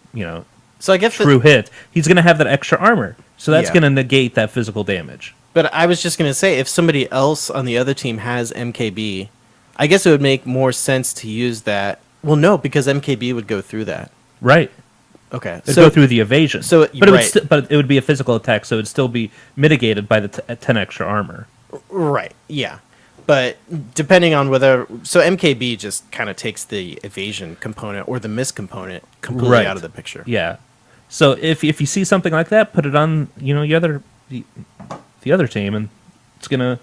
So I guess true hit, he's going to have that extra armor. So that's Yeah. going to negate that physical damage. But I was just going to say, if somebody else on the other team has MKB, I guess it would make more sense to use that. Well, no, because MKB would go through that. Right. Okay. It'd go through the evasion. so- but right. but it would be a physical attack, so it would still be mitigated by the 10 extra armor. Right. Yeah. But depending on whether... So MKB just kind of takes the evasion component or the miss component completely Right. out of the picture. Yeah. So if you see something like that, put it on the other team, and it's gonna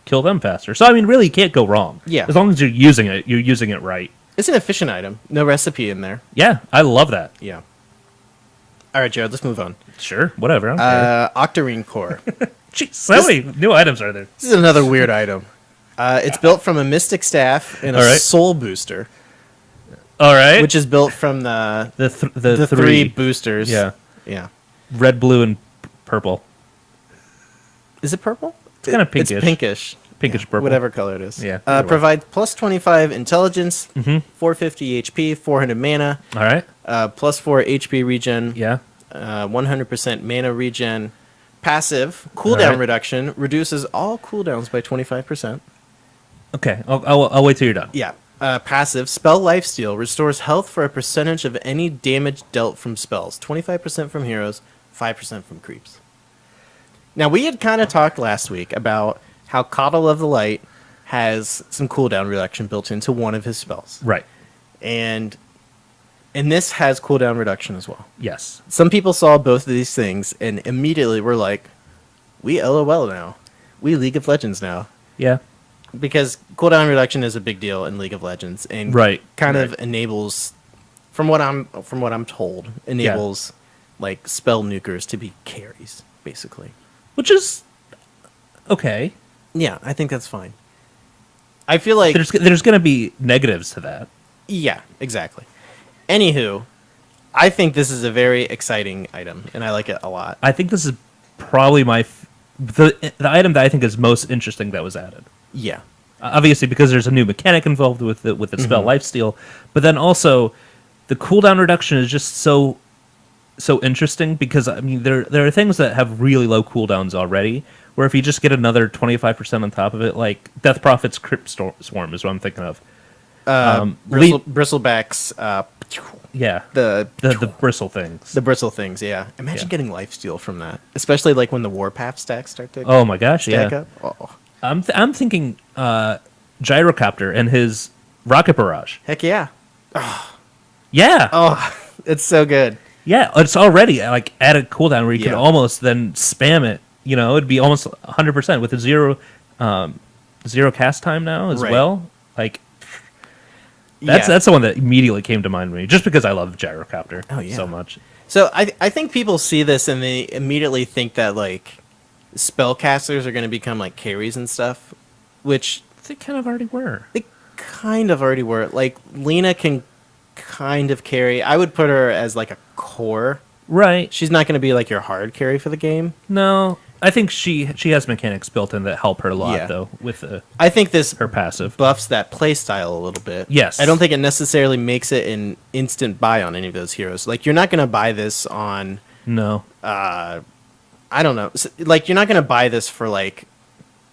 kill them faster. So I mean, really, you can't go wrong. Yeah. As long as you're using it right. It's an efficient item. No recipe in there. Yeah, I love that. Yeah. All right, Jared, let's move on. Sure, whatever. I don't care. Octarine Core. Jeez, how many new items are there? This is another weird item. It's built from a Mystic Staff and a All right. Soul Booster, All right, which is built from the the three three boosters. yeah, Yeah. red, blue, and purple. Is it purple? It's kind of pinkish. It's pinkish. Pinkish purple. Whatever color it is. Yeah, either way. Provides plus 25 intelligence, 450 HP, 400 mana, All right. plus 4 HP regen, Yeah. 100% mana regen. Passive, cooldown Alright. reduction, reduces all cooldowns by 25%. Okay. I'll wait till you're done. Yeah. Passive, spell lifesteal, restores health for a percentage of any damage dealt from spells. 25% from heroes, 5% from creeps. Now, we had kind of talked last week about how Coddle of the Light has some cooldown reduction built into one of his spells. Right. And this has cooldown reduction as well. Yes. Some people saw both of these things and immediately were like, we LOL now. We League of Legends now. Yeah. Because cooldown reduction is a big deal in League of Legends and Right. kind of Right. enables, from what I'm told, enables like spell nukers to be carries, basically. Which is okay. Yeah, I think that's fine. I feel like There's going to be negatives to that. yeah, exactly. Anywho, I think this is a very exciting item, and I like it a lot. I think this is probably the item that I think is most interesting that was added. Yeah, Obviously, because there's a new mechanic involved with the spell Mm-hmm. lifesteal, but then also the cooldown reduction is just so interesting because I mean there are things that have really low cooldowns already. Where if you just get another 25% on top of it, like Death Prophet's Crypt Swarm is what I'm thinking of. Bristlebacks. Yeah, The the bristle things. the bristle things. Yeah. Imagine Yeah. getting lifesteal from that, especially like when the warpath stacks start to Oh my gosh, stack yeah. up. Oh, I'm thinking Gyrocopter and his rocket barrage. heck yeah. Yeah, Oh, it's so good. yeah. It's already like at a cooldown where you Yeah. can almost then spam it. You know, it'd be almost 100% with a zero cast time now as Right. well. Like Yeah. that's the one that immediately came to mind to me, just because I love Gyrocopter Oh, yeah. so much. So I think people see this and they immediately think that like spellcasters are going to become like carries and stuff, which They kind of already were. they kind of already were. Like Lena can kind of carry. I would put her as like a core. Right. She's not going to be like your hard carry for the game. No, I think she has mechanics built in that help her a lot Yeah. though with I think this her passive. buffs that playstyle a little bit. Yes. I don't think it necessarily makes it an instant buy on any of those heroes. Like you're not going to buy this on No. I don't know. Like you're not going to buy this for like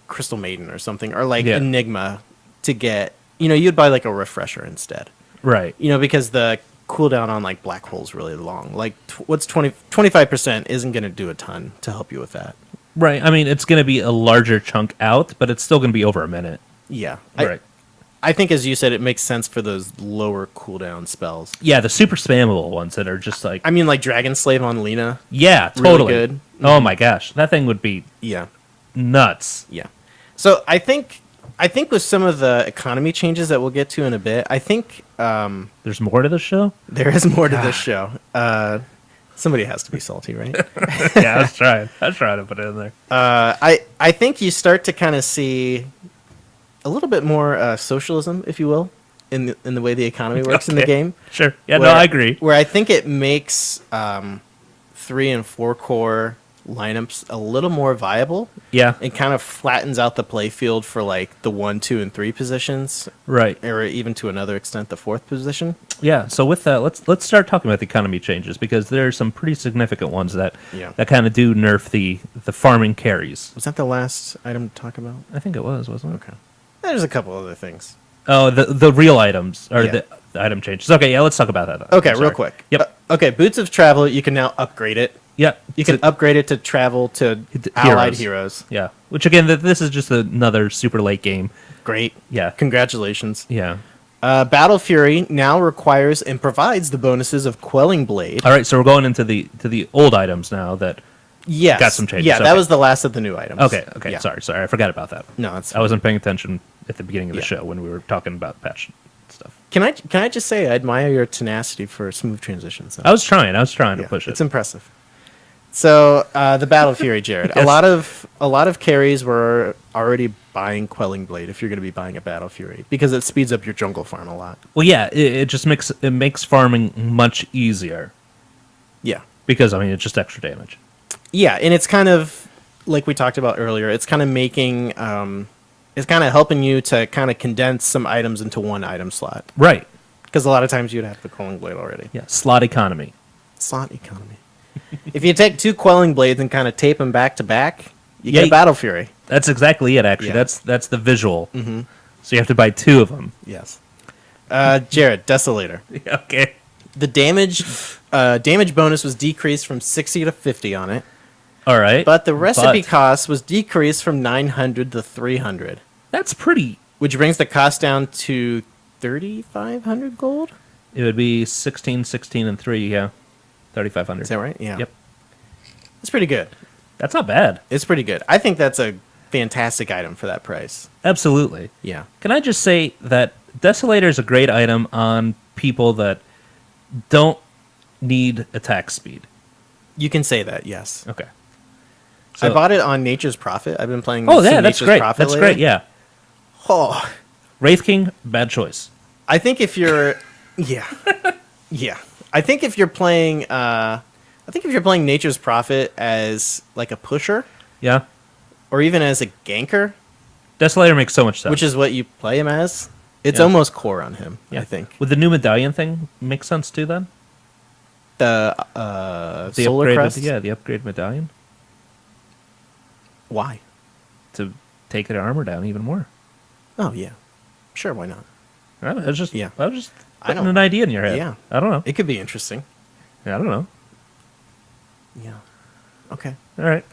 Crystal Maiden or something or like Yeah. Enigma to get, you'd buy like a refresher instead. Right. Because the cooldown on like black hole's really long. Like what's 25% isn't going to do a ton to help you with that. Right. I mean, it's going to be a larger chunk out, but it's still going to be over a minute. Yeah. Right. I think as you said, it makes sense for those lower cooldown spells. Yeah, the super spammable ones that are just like I mean, like Dragon Slave on Lena. yeah, really totally. good. Oh my gosh, that thing would be Yeah. nuts. Yeah. So I think with some of the economy changes that we'll get to in a bit, I think There's more to the show. there is more to this show. Somebody has to be salty, right? Yeah, I was trying. I was trying to put it in there. I think you start to kind of see a little bit more socialism, if you will, in the way the economy works in the Okay. game. Sure. Yeah, Where- no, I agree. Where I think it makes 3 and 4 core lineups a little more viable. Yeah. It kind of flattens out the play field for like the 1, 2, and 3 positions, Right. or even to another extent the 4th position. Yeah. So with that, let's start talking about the economy changes because there are some pretty significant ones that Yeah. kind of do nerf the farming carries. Was that the last item to talk about? I think it was, wasn't it? Okay. There's a couple other things. Oh, the real items or Yeah. the item changes. Okay, yeah, let's talk about that. Okay, I'm real sorry. quick. Yep. Okay, Boots of Travel, you can now upgrade it. Yeah. You can upgrade it to travel to allied heroes. Yeah. Which again, this is just another super late game. Great. Yeah. Congratulations. Yeah. Battle Fury now requires and provides the bonuses of Quelling Blade. All right, so we're going into the old items now that. Yes. Got some changes, Yeah, that okay. was the last of the new items. Okay. Yeah. Sorry, I forgot about that. No, it's I wasn't paying attention at the beginning of the Yeah. show when we were talking about patch stuff. Can I just say I admire your tenacity for smooth transitions. I was trying to Yeah, push it. It's impressive. So the Battle Fury, Jared. Yes. A lot of carries were already buying Quelling Blade if you're going to be buying a Battle Fury because it speeds up your jungle farm a lot. Well, yeah, it just makes farming much easier Yeah, because I mean it's just extra damage. yeah, and it's kind of like we talked about earlier. It's kind of making it's kind of helping you to kind of condense some items into one item slot Right. because a lot of times you'd have the Quelling Blade already. Yeah. Slot economy. Slot economy. If you take 2 Quelling Blades and kind of tape them back to back, you Yeah, get Battle Fury. That's exactly it. Actually, Yeah. that's the visual. Mm-hmm. So you have to buy 2 of them. Yes. Jared, Desolator. Okay. The damage bonus was decreased from 60 to 50 on it, All right. but the recipe But cost was decreased from 900 to 300, that's pretty. which brings the cost down to 3,500 gold. It would be 16, 16, and 3. Yeah. 3,500. Is that right? Yeah. Yep. It's pretty good. That's not bad. It's pretty good. I think that's a fantastic item for that price. Absolutely. Yeah. Can I just say that Desolator is a great item on people that don't need attack speed? You can say that, yes. Okay. I bought it on Nature's Prophet. I've been playing Oh, some yeah, that's Nature's great. Prophet That's lately. great. Yeah. Oh, Wraith King, bad choice. I think if you're, yeah, yeah. I think if you're playing, Nature's Prophet as like a pusher Yeah. or even as a ganker, Desolator makes so much sense. which is what you play him as, it's Yeah. almost core on him. Yeah. I think With the new medallion thing, makes sense too. Then the the Solar upgraded, Crest. yeah, the upgrade medallion Why? to take their armor down even more. Oh yeah, sure. Why not? I was just Yeah. I was just I putting don't- an idea in your head. Yeah. I don't know. It could be interesting. I don't know. Yeah. Okay. All right.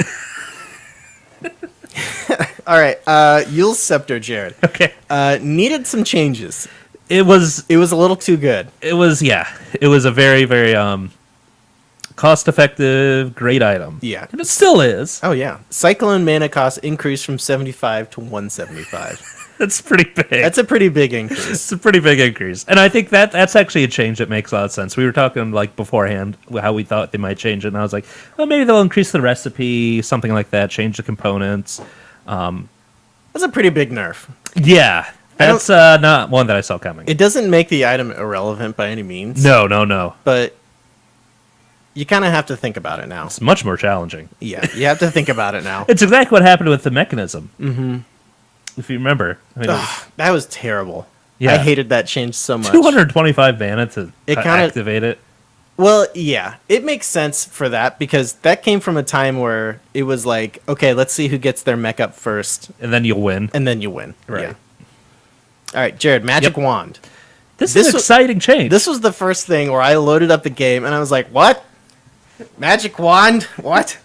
All right. Yule Scepter, Jared. Okay. Needed some changes. It was It was a little too good. it was a very very cost effective, great item. Yeah. And it still is. Oh yeah. Cyclone mana cost increased from 75 to 175. That's pretty big. That's a pretty big increase. It's a pretty big increase. And I think that's actually a change that makes a lot of sense. We were talking like beforehand how we thought they might change it, and I was like, well, maybe they'll increase the recipe, something like that, change the components. That's a pretty big nerf. Yeah. I don't- That's not one that I saw coming. It doesn't make the item irrelevant by any means. No. But you kind of have to think about it now. It's much more challenging. Yeah, you have to think about it now. It's exactly what happened with the mechanism. Mm-hmm. If you remember. I mean, Ugh, that was terrible. Yeah. I hated that change so much. 225 mana to It kinda- activate it. Well, yeah, it makes sense for that because that came from a time where it was like, okay, let's see who gets their mech up first, And then you'll win. and then you win. Right. Yeah. All right, Jared, Magic Yep. Wand. This This is an was- exciting change. This was the first thing where I loaded up the game and I was like, what? Magic Wand? What?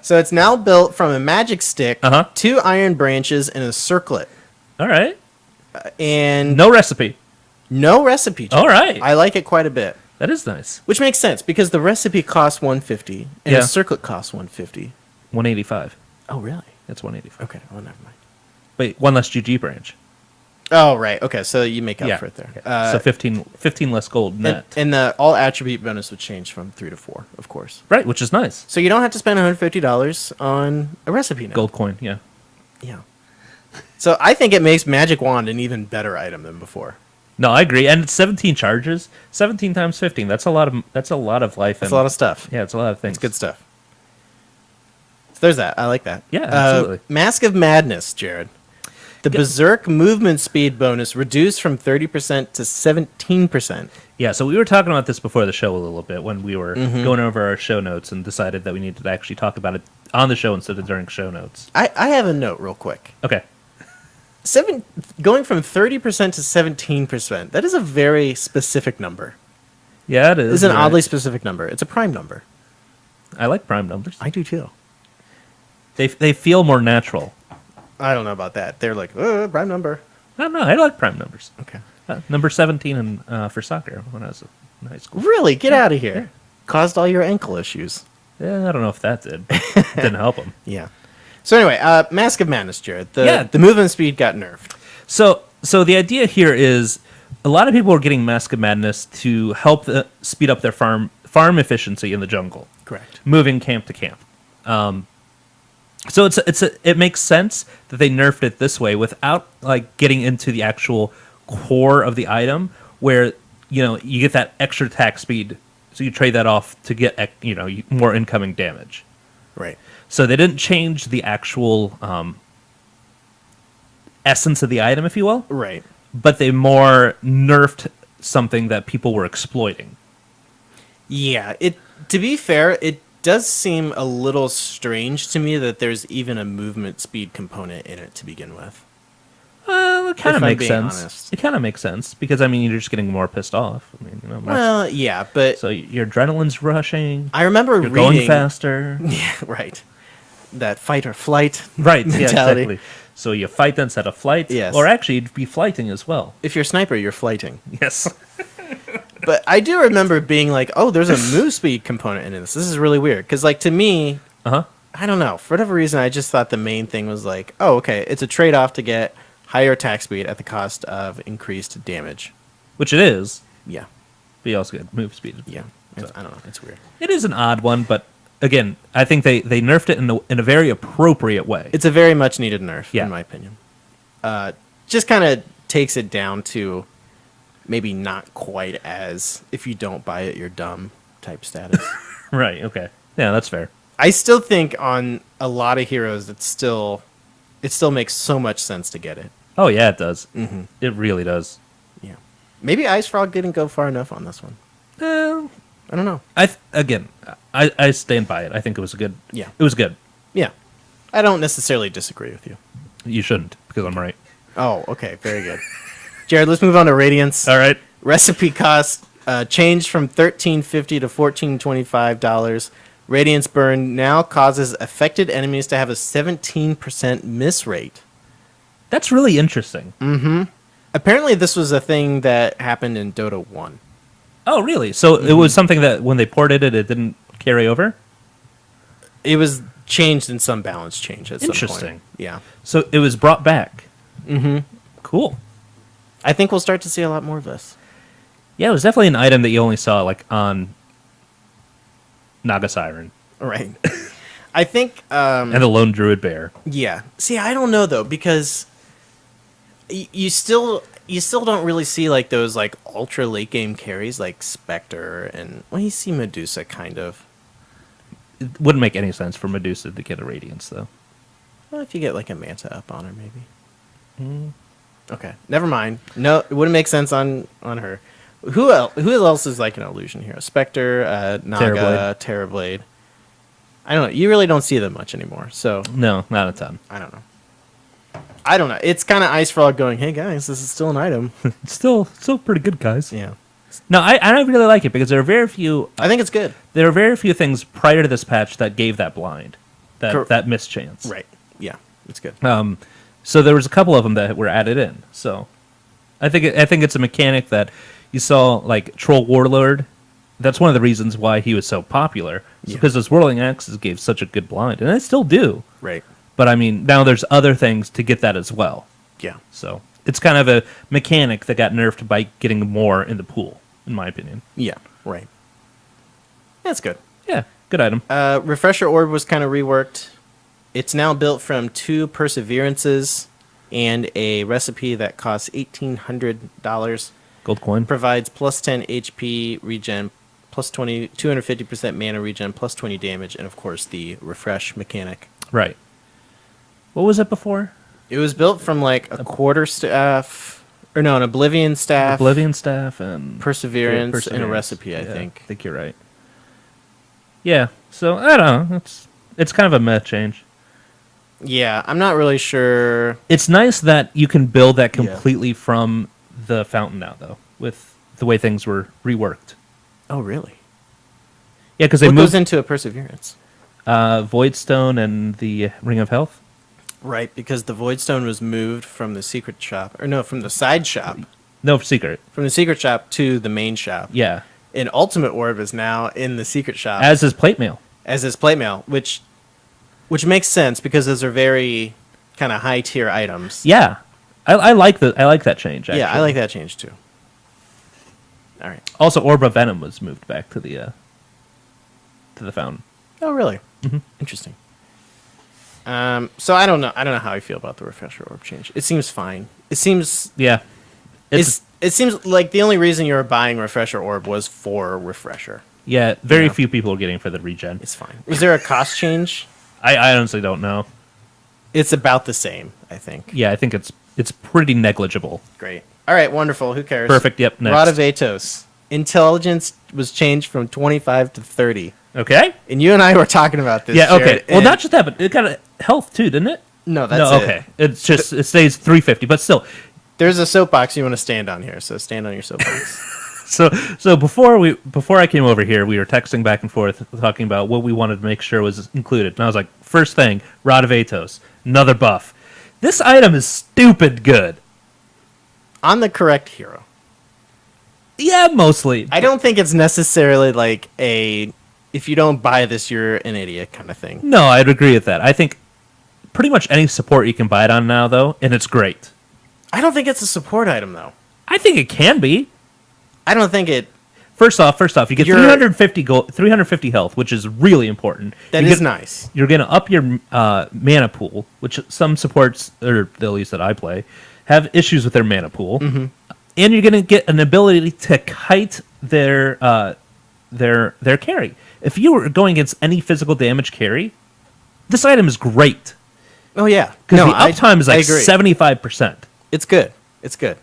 So it's now built from a magic stick, Uh-huh. 2 iron branches, and a circlet. All right. And No recipe. no recipe. All right. I like it quite a bit. That is nice. Which makes sense because the recipe costs 150 and Yeah. a circlet costs 150. 185. Oh, really? That's 185. Okay, well, never mind. Wait, one less GG branch. Oh, right. Okay, so you make up for it there. So 15 less gold net. And the all attribute bonus would change from 3 to 4, of course. Right, which is nice. So you don't have to spend $150 on a recipe now. Gold coin, yeah. Yeah. So I think it makes Magic Wand an even better item than before. No, I agree. And it's 17 charges. 17 times 15. That's a lot of life. That's a lot of stuff. Yeah, it's a lot of things. It's good stuff. So there's that. I like that. Yeah, absolutely. Mask of Madness, Jared. The Berserk movement speed bonus reduced from 30% to 17%. Yeah, so we were talking about this before the show a little bit when we were Mm-hmm. going over our show notes and decided that we needed to actually talk about it on the show instead of during show notes. I have a note real quick. Okay. Going from 30% to 17%, that is a very specific number. Yeah, it is. It's an You're oddly right. specific number. It's a prime number. I like prime numbers. I do too. They feel more natural. I don't know about that. They're like, prime number. I don't know. I like prime numbers. Okay. Number 17 for soccer when I was in high school. Really? Get out of here. Caused all your ankle issues. Yeah, I don't know if that did. Didn't help them. Yeah. So anyway, Mask of Madness, Jared. Yeah. The movement speed got nerfed. So the idea here is a lot of people are getting Mask of Madness to help speed up their farm efficiency in the jungle. Correct. Moving camp to camp. So it makes sense that they nerfed it this way without like getting into the actual core of the item, where you get that extra attack speed, so you trade that off to get more incoming damage. Right. So they didn't change the actual essence of the item, if you will, Right. but they more nerfed something that people were exploiting. Yeah. To be fair, it does seem a little strange to me that there's even a movement speed component in it to begin with. Well, it kind If of I'm makes being sense. honest. It kind of makes sense because you're just getting more pissed off. Well, yeah, but So your adrenaline's rushing. I remember You're reading going faster. Yeah, right. That fight or flight Right. Yeah, mentality. exactly. So you fight instead of flight. Yes. Or actually, you'd be flighting as well. If you're a sniper, you're flighting. Yes. But I do remember being like, oh, there's a move speed component in this. This is really weird. Because, like, to me, Uh-huh. I don't know. For whatever reason, I just thought the main thing was like, oh, okay, it's a trade-off to get higher attack speed at the cost of increased damage. Which it is. Yeah. But you also get move speed. Yeah. I don't know. It's weird. It is an odd one, but again, I think they nerfed it in a very appropriate way. It's a very much needed nerf, Yeah. in my opinion. Just kind of takes it down to maybe not quite as if you don't buy it, you're dumb type status. Right, okay. Yeah, that's fair. I still think on a lot of heroes, it still makes so much sense to get it. Oh, yeah, it does. Mm-hmm. It really does. Yeah. Maybe Ice Frog didn't go far enough on this one. I don't know. I stand by it. I think it was good. Yeah. It was good. Yeah. I don't necessarily disagree with you. You shouldn't, because I'm right. Oh, okay. Very good. Jared, let's move on to Radiance. All right. Recipe cost changed from $13.50 to $14.25. Radiance burn now causes affected enemies to have a 17% miss rate. That's really interesting. Apparently, this was a thing that happened in Dota 1. Oh, really? So it was something that when they ported it, it didn't carry over? It was changed in some balance change at some point. Interesting. Yeah. So it was brought back. Mm-hmm. Cool. I think we'll start to see a lot more of this. Yeah, it was definitely an item that you only saw like on Naga Siren Right. I think, and the Lone Druid Bear. yeah. See, I don't know, though, because you still don't really see, like, those, like, ultra late game carries like Spectre and, well, you see Medusa, kind of. It wouldn't make any sense for Medusa to get a Radiance, though. Well, if you get, like, a Manta up on her, maybe. Okay, never mind. No, it wouldn't make sense on her. Who else is, like, an illusion hero? Spectre, Naga, Terrorblade. I don't know. You really don't see them much anymore, so No, not a ton. I don't know. It's kind of Ice Frog going, hey, guys, this is still an item. It's still pretty good, guys. Yeah. No, I really like it because there are very few. I think it's good. There are very few things prior to this patch that gave that blind, Cor- that mischance. Right. Yeah, it's good. So there was a couple of them that were added in. So I think it's a mechanic that you saw, like Troll Warlord. That's one of the reasons why he was so popular, because those whirling axes gave such a good blind, and they still do. Right. But I mean, now there's other things to get that as well. Yeah. So it's kind of a mechanic that got nerfed by getting more in the pool, in my opinion. Yeah, right. That's good. Yeah, good item. Refresher Orb was kind of reworked. It's now built from 2 Perseverances and a recipe that costs $1,800. Gold coin. Provides plus 10 HP regen, plus 250% mana regen, plus 20 damage, and of course the refresh mechanic. Right. What was it before? It was built from like a quarter staff, or no, an Oblivion staff, Oblivion staff and Perseverance, and a recipe, I think. I think you're right. Yeah. So I don't know. It's kind of a meh change. Yeah, I'm not really sure. It's nice that you can build that completely from the fountain now, though, with the way things were reworked. Oh, really? Yeah, because they What goes moved into a Perseverance? Voidstone and the Ring of Health. Right, because the Voidstone was moved from the secret shop, or no, from the side shop, No, secret. from the secret shop to the main shop. Yeah. And Ultimate Orb is now in the secret shop As is plate mail. as his plate mail, which makes sense because those are very kind of high tier items. Yeah. I like that change, actually. Yeah, I like that change too. All right. Also, Orb of Venom was moved back to the fountain. Oh, really? Mm-hmm. Interesting. So I don't know. I don't know how I feel about the Refresher Orb change. It seems fine. It seems Yeah. it seems like the only reason you were buying Refresher Orb was for Refresher. Yeah, very Yeah. few people are getting for the regen. It's fine. Was there a cost change? I honestly don't know. It's about the same, I think. Yeah, I think it's pretty negligible. Great. All right, wonderful. Who cares? Perfect, yep, next. Rod of Atos. Intelligence was changed from 25 to 30. Okay? And you and I were talking about this. Yeah, okay. Jared, Well, and- not just that, but it got a health too, didn't it? No, that's no, it. okay. It's just it stays 350, but still. There's a soapbox you want to stand on here, so stand on your soapbox. So before I came over here, we were texting back and forth talking about what we wanted to make sure was included. And I was like, first thing, Rod of Atos, another buff. This item is stupid good. On the correct hero. Yeah, mostly. I don't think it's necessarily like a if you don't buy this, you're an idiot kind of thing. No, I'd agree with that. I think pretty much any support you can buy it on now, though, and it's great. I don't think it's a support item, though. I think it can be. I don't think it... First off, you get 350 health, which is really important. That is nice. You're going to up your mana pool, which some supports, or at least that I play, have issues with their mana pool. Mm-hmm. And you're going to get an ability to kite their carry. If you were going against any physical damage carry, this item is great. Oh, yeah. Because the uptime is like 75%. It's good. It's good.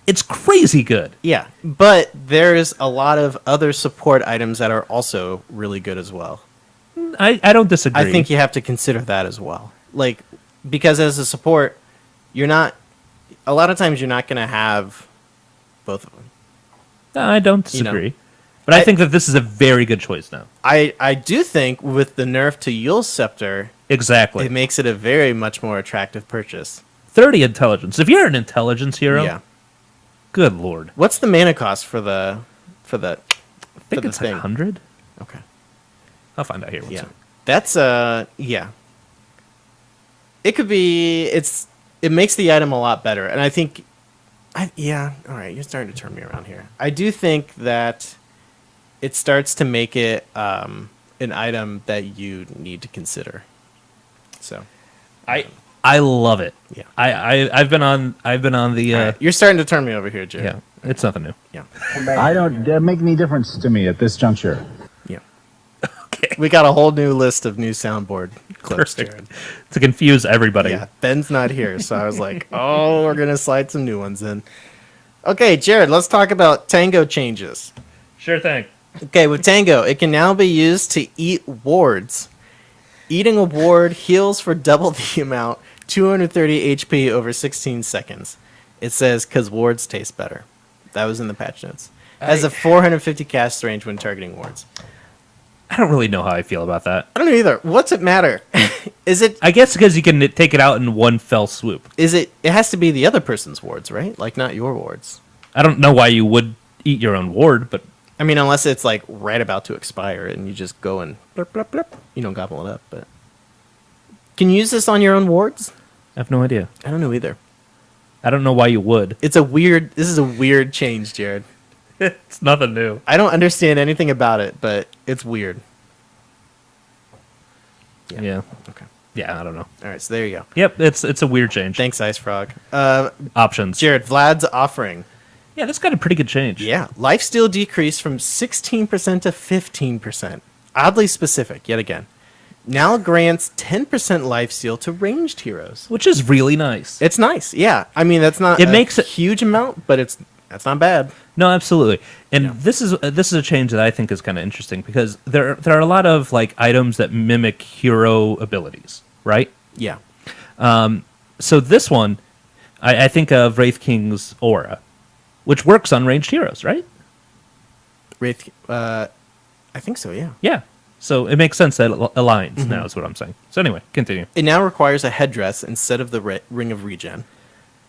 It's crazy good. Yeah, but there's a lot of other support items that are also really good as well. I don't disagree. I think you have to consider that as well. Like, because as a support, you're not... a lot of times you're not going to have both of them. No, I don't You know, disagree. But I think that this is a very good choice now. I do think with the nerf to Yule's Scepter, Exactly. it makes it a very much more attractive purchase. 30 intelligence. If you're an intelligence hero, Yeah. good lord. What's the mana cost for the I think the it's like thing. 100. Okay. I'll find out here. One Yeah. second. That's yeah. It could be it makes the item a lot better. And I think yeah, all right, you're starting to turn me around here. I do think that it starts to make it an item that you need to consider. So, I love it. Yeah. I've been on the all right, you're starting to turn me over here, Jared. yeah. It's nothing new. Yeah. I don't make any difference to me at this juncture. Yeah. We got a whole new list of new soundboard clips, Perfect. Jared. To confuse everybody. Yeah, Ben's not here, so I was like, oh, we're gonna slide some new ones in. Okay, Jared, let's talk about Tango changes. Sure thing. Okay, with Tango, it can now be used to eat wards. Eating a ward heals for double the amount, 230 HP over 16 seconds. It says, because wards taste better. That was in the patch notes. Has a 450 cast range when targeting wards. I don't really know how I feel about that. I don't know either. What's it matter? Is it? I guess because you can take it out in one fell swoop. Is it? It has to be the other person's wards, right? Like not your wards. I don't know why you would eat your own ward, but I mean, unless it's like right about to expire and you just go and blip, blip, blip, you don't gobble it up. But can you use this on your own wards? I have no idea. I don't know either. I don't know why you would. It's a weird. This is a weird change, Jared. It's nothing new. I don't understand anything about it, but it's weird. Yeah. Okay. Yeah, I don't know. All right. So there you go. Yep, it's a weird change. Thanks, Ice Frog. Options. Jared, Vlad's offering. Yeah, that's got a pretty good change. Yeah, lifesteal decreased from 16% to 15%. Oddly specific, yet again. Now grants 10% lifesteal to ranged heroes. Which is really nice. It's nice, yeah. I mean, that's not It makes it huge amount, but that's not bad. No, absolutely. And Yeah. this is a change that I think is kind of interesting because there are a lot of like items that mimic hero abilities, right? Yeah. So this one, I think of Wraith King's aura, which works on ranged heroes, right? Wraith, I think so, yeah. Yeah. So it makes sense that it aligns Mm-hmm. now is what I'm saying. So anyway, continue. It now requires a headdress instead of the ring of regen.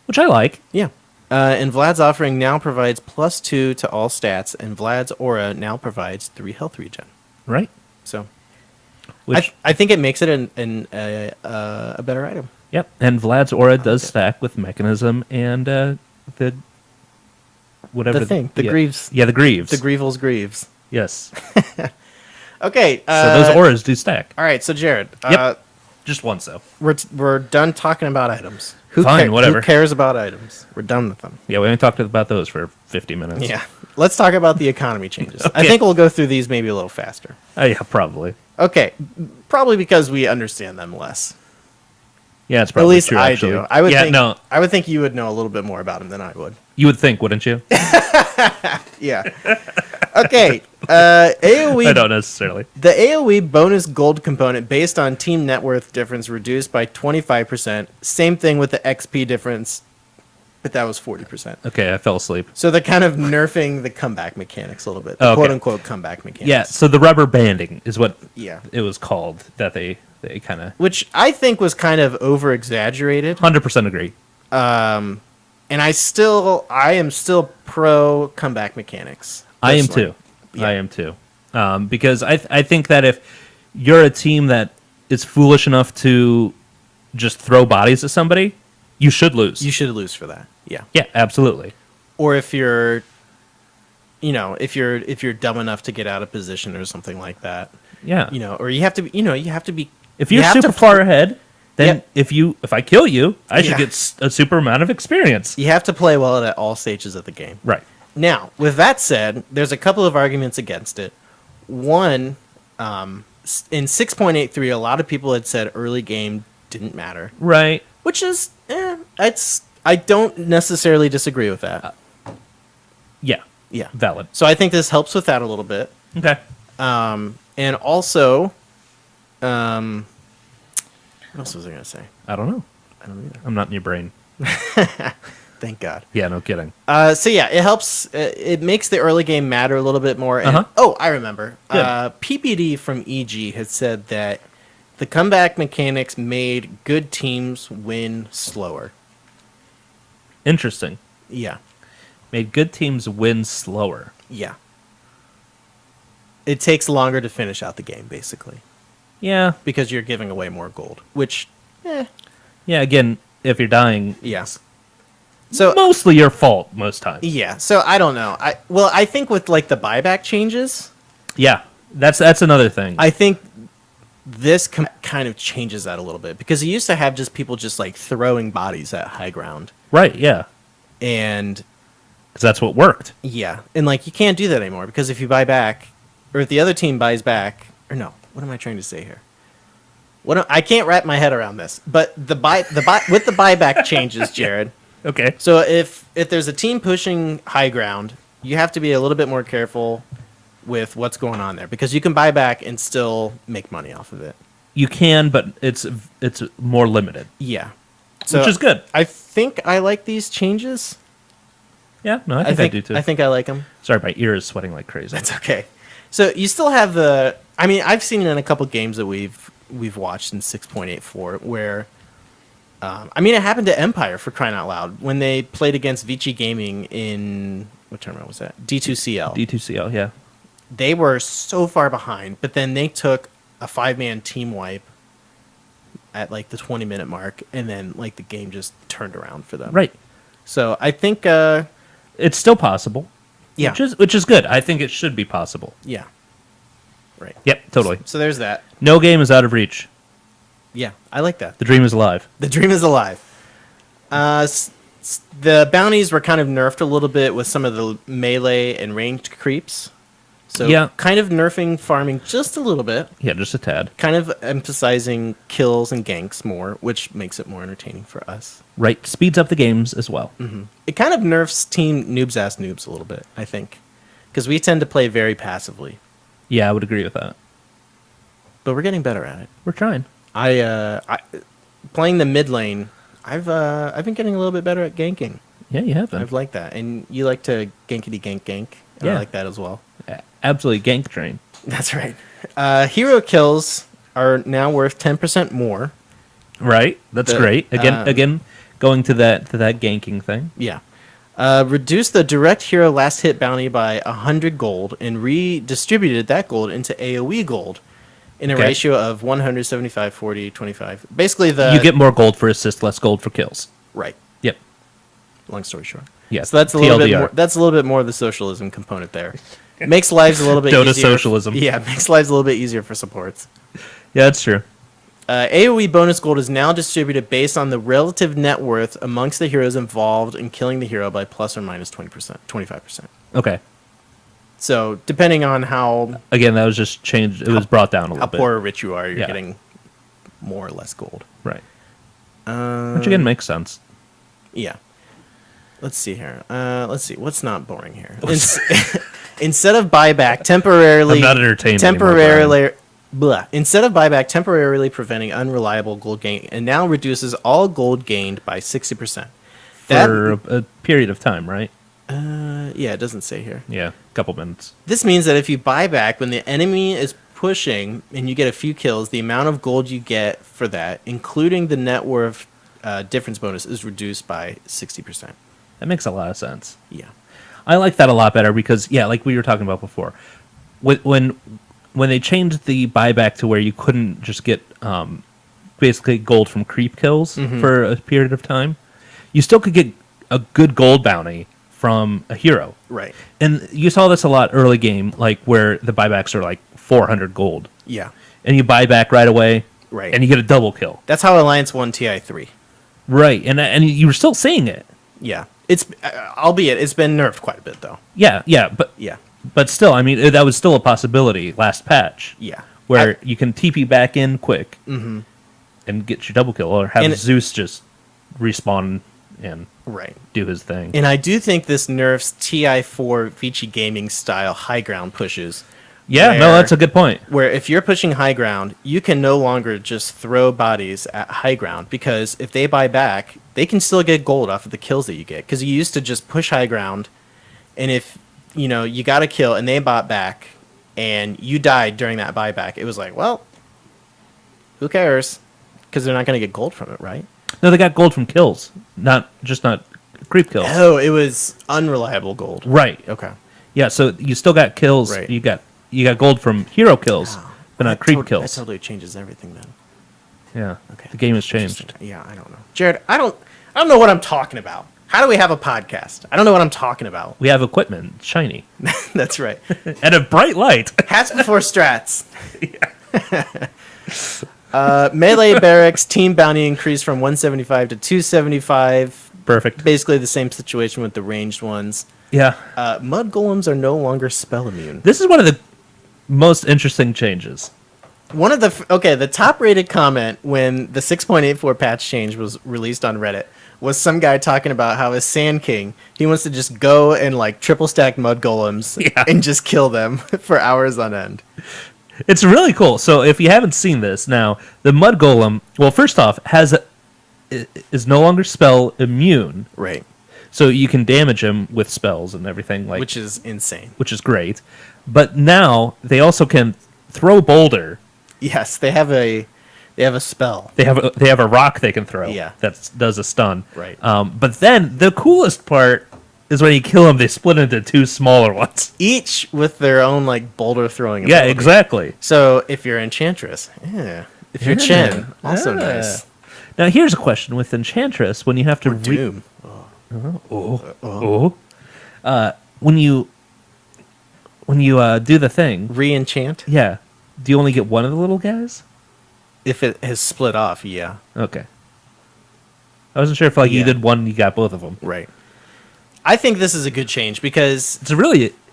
Which I like. Yeah. And Vlad's offering now provides +2 to all stats, and Vlad's aura now provides 3 health regen. Right? So Which I think it makes it a better item. yep. And Vlad's aura does stack with mechanism and the whatever The thing, the yeah. Greaves. Yeah, the Greaves. The Grievel's Greaves. Yes. Okay. So those auras do stack. All right, so Jared, Yep. Just once though. we're done talking about items. Fine, whatever. Who cares about items? We're done with them. Yeah, we only talked about those for 50 minutes. Yeah. Let's talk about the economy changes. I Okay. think we'll go through these maybe a little faster. Yeah, probably. Okay. Probably because we understand them less. Yeah, it's At probably least true, I actually. do. I would yeah, think no, I would think you would know a little bit more about them than I would. you would think, wouldn't you? Yeah. Okay. AoE I don't necessarily. The AoE bonus gold component based on team net worth difference reduced by 25%. Same thing with the XP difference, but that was 40%. Okay, I fell asleep. So they're kind of nerfing the comeback mechanics a little bit. The Okay. quote unquote comeback mechanics. Yeah, so the rubber banding is what Yeah. it was called that they kind of Which I think was kind of over exaggerated. 100% agree. And I am still pro comeback mechanics. I am personally. too. Yeah. I am too. Because I think that if you're a team that is foolish enough to just throw bodies at somebody, you should lose. You should lose for that. Yeah. Yeah, absolutely. Or if you're if you're dumb enough to get out of position or something like that. Yeah. Or you have to be If you're you have super to- far ahead, then Yep. if I kill you, I should Yeah. get a super amount of experience. You have to play well at all stages of the game. Right. Now, with that said, there's a couple of arguments against it. One, in 6.83, a lot of people had said early game didn't matter, Right. which is, I don't necessarily disagree with that. Yeah. Yeah. Valid. So I think this helps with that a little bit. Okay. And also, what else was I going to say? I don't know. I don't either. I'm not in your brain. Thank God. Yeah, no kidding. So yeah, it helps. It makes the early game matter a little bit more. And, Uh-huh. Oh, I remember. Good. PPD from EG had said that the comeback mechanics made good teams win slower. Interesting. Yeah, Made good teams win slower. yeah. It takes longer to finish out the game, basically, Yeah. because you're giving away more gold. Which, Yeah, again, if you're dying, yeah. So mostly your fault most times. yeah. So I don't know. I think with like the buyback changes, Yeah. That's another thing. I think this kind of changes that a little bit because you used to have just people just like throwing bodies at high ground, right, yeah. and Because that's what worked. yeah, and like you can't do that anymore because if you buy back, or if the other team buys back, or no, what am I trying to say here? I can't wrap my head around this, but with the buyback changes, Jared. Okay. So if there's a team pushing high ground, you have to be a little bit more careful with what's going on there because you can buy back and still make money off of it. You can, but it's more limited. Yeah. Which is good. I think I like these changes. Yeah, no, I think I do too. I think I like them. Sorry, my ear is sweating like crazy. That's okay. So you still have the. I mean, I've seen it in a couple games that we've watched in 6.84 where. I mean, it happened to Empire for crying out loud when they played against Vici Gaming in what tournament was that? D2CL. D2CL, yeah. They were so far behind, but then they took a 5-man team wipe at like the 20-minute mark, and then like the game just turned around for them. Right. So I think, It's still possible. yeah, Which is good. I think it should be possible. yeah, right. Yep, totally. So there's that. No game is out of reach. Yeah, I like that. The dream is alive. The dream is alive. The bounties were kind of nerfed a little bit with some of the melee and ranged creeps. So Yeah. kind of nerfing farming just a little bit. Yeah, just a tad. Kind of emphasizing kills and ganks more, which makes it more entertaining for us. Right. Speeds up the games as well. It kind of nerfs team noobs ass noobs a little bit, I think. Because we tend to play very passively. Yeah, I would agree with that. But we're getting better at it. We're trying. I playing the mid lane, I've been getting a little bit better at ganking. Yeah, you have been. I've liked that. And you like to gankity gank. And I Yeah. like that as well. Absolutely gank train. That's right. Hero kills are now worth 10% more. Right. That's The, great. Again, going to that ganking thing. Yeah. Reduced the direct hero last hit bounty by 100 gold and redistributed that gold into AoE gold in a Okay. ratio of 175, 40, 25. Basically, You get more gold for assists, less gold for kills. right. Yep. Long story short. Yeah. So that's a little bit TLDR. more. That's a little bit more of the socialism component there. Makes lives a little bit Dota easier. socialism. Yeah, makes lives a little bit easier for supports. Yeah, that's true. AoE bonus gold is now distributed based on the relative net worth amongst the heroes involved in killing the hero by plus or minus 20%, 25%. Okay. So depending on how Again, that was just changed. It was brought down a little bit. poor or rich you are, you're Yeah. getting more or less gold. Right. Which again makes sense. Yeah. Let's see here. Let's see. What's not boring here? Instead of buyback, temporarily. I'm not entertained Temporarily. Blah. Instead of buyback, temporarily preventing unreliable gold gain, and now reduces all gold gained by 60%. For a period of time, right? Yeah, it doesn't say here. Yeah, a couple minutes. This means that if you buy back when the enemy is pushing and you get a few kills, the amount of gold you get for that, including the net worth difference bonus, is reduced by 60%. That makes a lot of sense. Yeah. I like that a lot better because, yeah, like we were talking about before, when they changed the buyback to where you couldn't just get basically gold from creep kills for a period of time, you still could get a good gold bounty from a hero. Right. And you saw this a lot early game, like where the buybacks are like 400 gold. Yeah. And you buy back right away, Right. and you get a double kill. That's how Alliance won TI3. Right, and you were still seeing it. Yeah. It's albeit it's been nerfed quite a bit though. Yeah, but Yeah. But still, I mean, that was still a possibility last patch. Yeah. Where you can TP back in quick and get your double kill, or have And- Zeus just respawn and Right. do his thing. And I do think this nerfs TI4 Vici Gaming style high ground pushes, Yeah, no, where- that's a good point. Where if you're pushing high ground, you can no longer just throw bodies at high ground, because if they buy back, they can still get gold off of the kills that you get. Because you used to just push high ground, and if you got a kill and they bought back, and you died during that buyback, it was like, well, who cares? Because they're not going to get gold from it, right? No, they got gold from kills, not creep kills. Oh, it was unreliable gold. Right. Okay. Yeah, so you still got kills. Right. You got gold from hero kills, but not creep kills. That totally changes everything then. Yeah. Okay. The game has changed. Yeah, I don't know. Jared, I don't know what I'm talking about. How do we have a podcast? I don't know what I'm talking about. We have equipment, shiny, That's right. and a bright light. Hats before strats. Melee barracks team bounty increased from 175 to 275. Perfect. Basically the same situation with the ranged ones. Yeah. Mud golems are no longer spell immune. This is one of the most interesting changes. One of the top rated comment when the 6.84 patch change was released on Reddit was some guy talking about how his Sand King, he wants to just go and like triple stack mud golems and just kill them for hours on end. It's really cool. So if you haven't seen this, now the mud golem, well, first off, is no longer spell immune, Right. so you can damage him with spells and everything, like Which is insane. which is great. But now they also can throw boulder. Yes, they have a spell. They have a rock they can throw. Yeah. That does a stun. Right. But then the coolest part is when you kill them, they split into two smaller ones. Each with their own like boulder throwing Yeah, ability. exactly. So if you're Enchantress, yeah. If you're Yeah. Chen, also Yeah. nice. Now here's a question with Enchantress: when you have to Doom. when you do the thing, Re-enchant? yeah, do you only get one of the little guys? If it has split off, yeah. Okay. I wasn't sure if like you Yeah. did one, you got both of them. Right. I think this is a good change because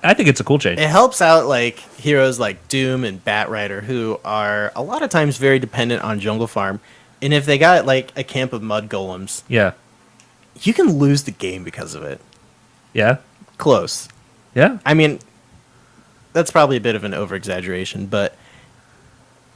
I think it's a cool change. it helps out like heroes like Doom and Batrider, who are a lot of times very dependent on jungle farm. And if they got like a camp of mud golems, Yeah. you can lose the game because of it. Yeah. Close. Yeah. I mean, that's probably a bit of an over-exaggeration, but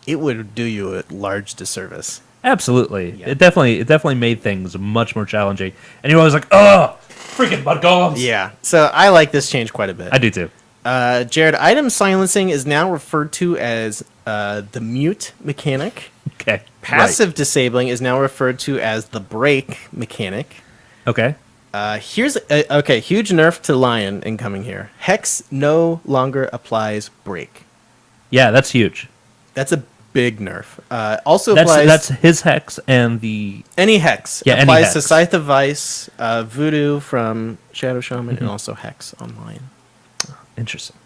it would do you a large disservice. Absolutely. Yeah. It definitely made things much more challenging. And you're always like, oh, freaking mud golems. Yeah, so I like this change quite a bit. I do too. Jared, item silencing is now referred to as the mute mechanic. Okay. Passive disabling is now referred to as the break mechanic. Right. Okay. Here's huge nerf to Lion incoming here. Hex no longer applies break. Yeah, that's huge. That's a big nerf. Also applies That's his hex and the any hex. Yeah, any applies to hex. Scythe of Vice, Voodoo from Shadow Shaman, and also Hex on Lion. interesting.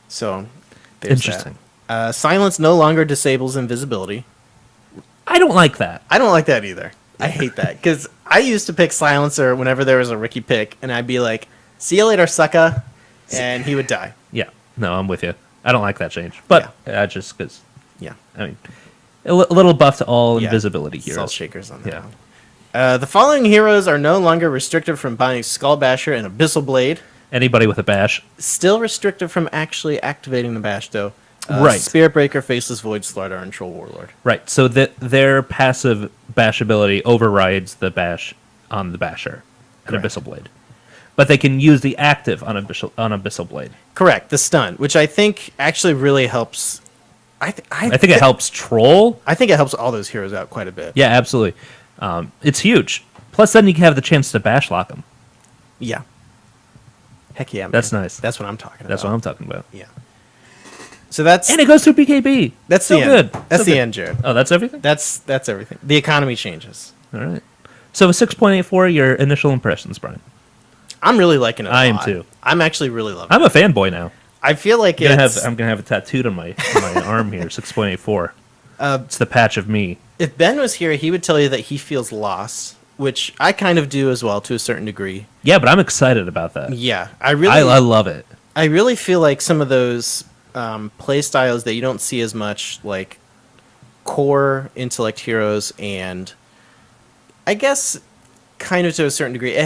So there's Interesting. that. Silence no longer disables invisibility. I don't like that. I don't like that either. I hate that because I used to pick Silencer whenever there was a Ricky pick, and I'd be like, "See you later, sucker," and he would die. Yeah. No, I'm with you. I don't like that change. But just because, Yeah, I mean, a little buff to all yeah. invisibility Salt heroes. shakers on that Yeah. one. The following heroes are no longer restricted from buying Skull Basher and Abyssal Blade. Anybody with a bash. Still restricted from actually activating the bash, though. Right. Spirit Breaker, Faceless Void, Slardar, and Troll Warlord. Right. So their passive bash ability overrides the bash on the basher and Correct. Abyssal Blade. But they can use the active on Abyssal Blade. Correct, the stun, which I think actually really helps. I think it helps troll. I think it helps all those heroes out quite a bit. Yeah, absolutely. It's huge. Plus, then you can have the chance to bash lock them. Yeah. Heck yeah, man. That's nice. That's what I'm talking about. That's what I'm talking about. Yeah. So that's And it goes to BKB. that's so the end. good. That's So the good. end, Jared. Oh, that's everything? That's everything. The economy changes. All right. So with 6.84, your initial impressions, Brian. I'm really liking it. I am lot. too. I'm actually really loving I'm it. a fanboy now. I feel like I'm it's. gonna have it tattooed on my arm here. 6.84. It's the patch of me. If Ben was here, he would tell you that he feels lost, which I kind of do as well to a certain degree. Yeah, but I'm excited about that. Yeah, I really. I love it. I really feel like some of those play styles that you don't see as much, like core intellect heroes, and I guess kind of to a certain degree,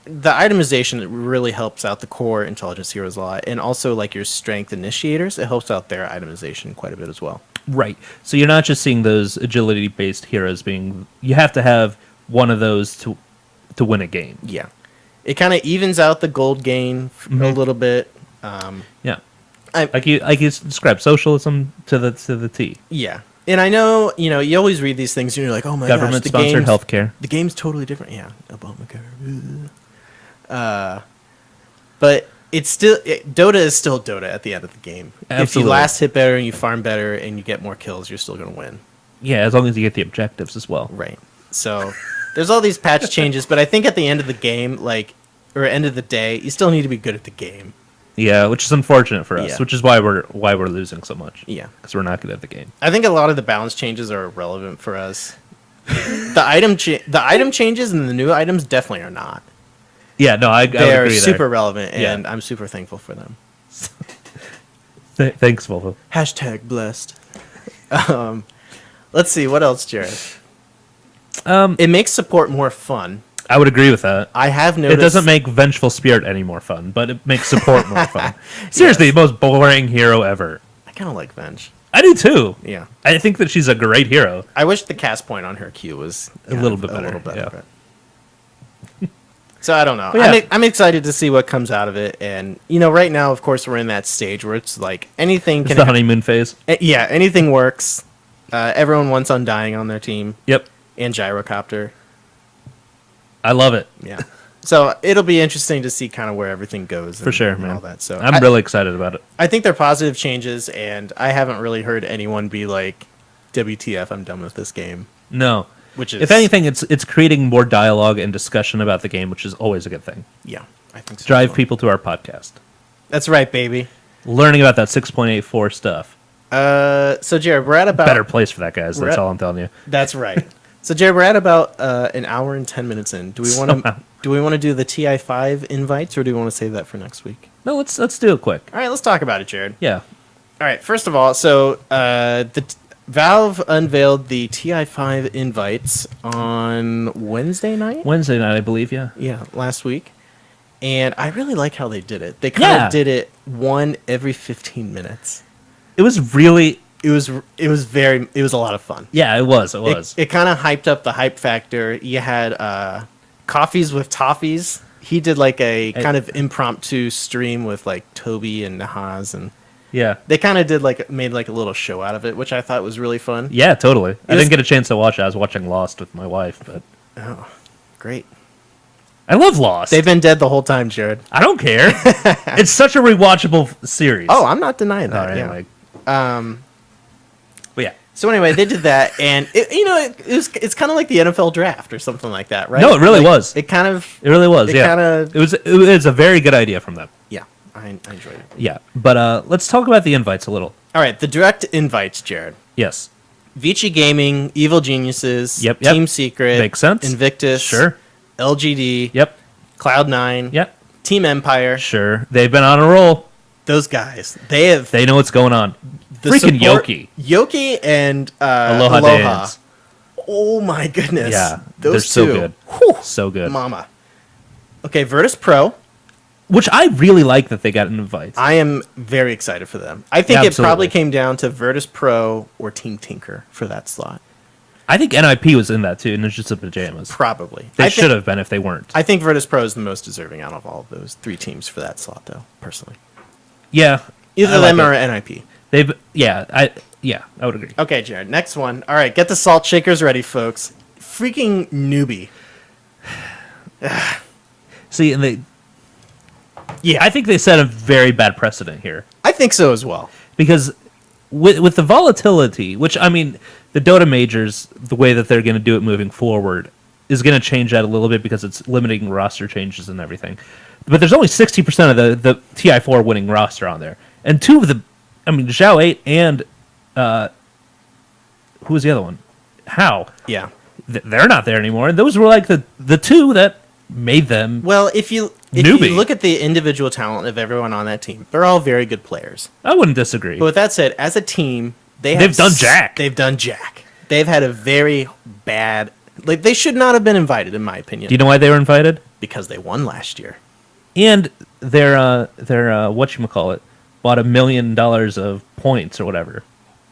the itemization really helps out the core intelligence heroes a lot, and also like your strength initiators, it helps out their itemization quite a bit as well. Right. So you're not just seeing those agility-based heroes being. You have to have one of those to win a game. Yeah, it kind of evens out the gold gain a little bit. Yeah. I- like you described socialism to the T. Yeah, and I know you always read these things and you're like, oh my Government gosh, sponsored healthcare. The game's totally different. Yeah, Obamacare. But it's still Dota is still Dota at the end of the game. If Absolutely. you last hit better and you farm better and you get more kills, you're still gonna win. Yeah, as long as you get the objectives as well. Right. So there's all these patch changes, but I think at the end of the game, or end of the day, you still need to be good at the game. Yeah, which is unfortunate for us, Yeah. which is why we're losing so much. Yeah. Because we're not good at the game. I think a lot of the balance changes are irrelevant for us. The item changes and the new items definitely are not. Yeah, no, I would They're agree super there. relevant, Yeah. and I'm super thankful for them. Thanks, Volvo. # blessed. Let's see what else, Jared. It makes support more fun. I would agree with that. I have noticed It doesn't make Vengeful Spirit any more fun, but it makes support more fun. Seriously, the most boring hero ever. I kind of like Venge. I do too. Yeah, I think that she's a great hero. I wish the cast point on her Q was A little bit better, but- yeah. So I don't know. But yeah. I'm excited to see what comes out of it, and right now, of course, we're in that stage where it's like anything It's can. the honeymoon phase. Yeah, anything works. Everyone wants Undying on their team Yep. and Gyrocopter. I love it. Yeah. So it'll be interesting to see kind of where everything goes. For sure, and man. all that. So I'm really excited about it. I think they're positive changes, and I haven't really heard anyone be like, "WTF? I'm done with this game." No. Which is, If anything, it's creating more dialogue and discussion about the game, which is always a good thing. yeah, I think so. Drive people to our podcast. That's right, baby. Learning about that 6.84 stuff. So Jared, we're at about Better place for that, guys. We're That's at- all I'm telling you. That's right. So Jared, we're at about an hour and 10 minutes in. Do we want to Somehow. do the TI5 invites, or do we want to save that for next week? No, let's do it quick. All right, let's talk about it, Jared. Yeah. All right, first of all, so Valve unveiled the TI5 invites on Wednesday night. Wednesday night, I believe, yeah. Yeah, last week. And I really like how they did it. They kind of did it one every 15 minutes. It was really... It was a lot of fun. Yeah, it was. It was. It kind of hyped up the hype factor. You had Coffees with Toffees. He did like a kind of impromptu stream with like Toby and Nahaz, and yeah. they kind of made like a little show out of it, which I thought was really fun. Yeah, totally. I was- didn't get a chance to watch it. I was watching Lost with my wife, but Oh, great. I love Lost. They've been dead the whole time, Jared. I don't care. It's such a rewatchable series. Oh, I'm not denying All that. right, yeah. anyway. But yeah. So anyway, they did that, and it's kind of like the NFL draft or something like that, right? No, it really Like, was. It kind of It really was, It yeah. kinda- It was a very good idea from them. yeah. I enjoyed it. Yeah. But let's talk about the invites a little. All right, the direct invites, Jared. Yes. Vici Gaming, Evil Geniuses, Yep. Team Secret, Makes sense. Invictus, Sure. LGD, Yep. Cloud9, Yep. Team Empire. Sure. They've been on a roll. Those guys, they have They know what's going on. the Freaking support- Yoki. Yoki and Aloha Dance. Oh my goodness. Yeah. Those they're so two. good. Whew, So good. mama. Okay, Virtus Pro. Which I really like that they got an invite. I am very excited for them. I think it Absolutely. probably came down to Virtus Pro or Team Tinker for that slot. I think NIP was in that too, and it's just the pajamas. Probably. They I think- should have been if they weren't. I think Virtus Pro is the most deserving out of all of those three teams for that slot, though, personally. Yeah. Either I them like or it. NIP. I would agree. Okay, Jared, next one. All right, get the salt shakers ready, folks. Freaking newbie. See, and they Yeah, I think they set a very bad precedent here. I think so as well. Because with the volatility, which I mean, the Dota majors, the way that they're going to do it moving forward, is going to change that a little bit because it's limiting roster changes and everything. But there's only 60% of the TI4 winning roster on there, and two of the, I mean, Zhao 8 and who was the other one? How? Yeah. They're not there anymore, and those were like the two that made them. Well, if you Newbie. look at the individual talent of everyone on that team, they're all very good players. I wouldn't disagree. But with that said, as a team, They've done Jack. They've done Jack. They've had a very bad. Like, they should not have been invited, in my opinion. Do you know why they were invited? because they won last year. And their whatchamacallit bought $1 million of points or whatever.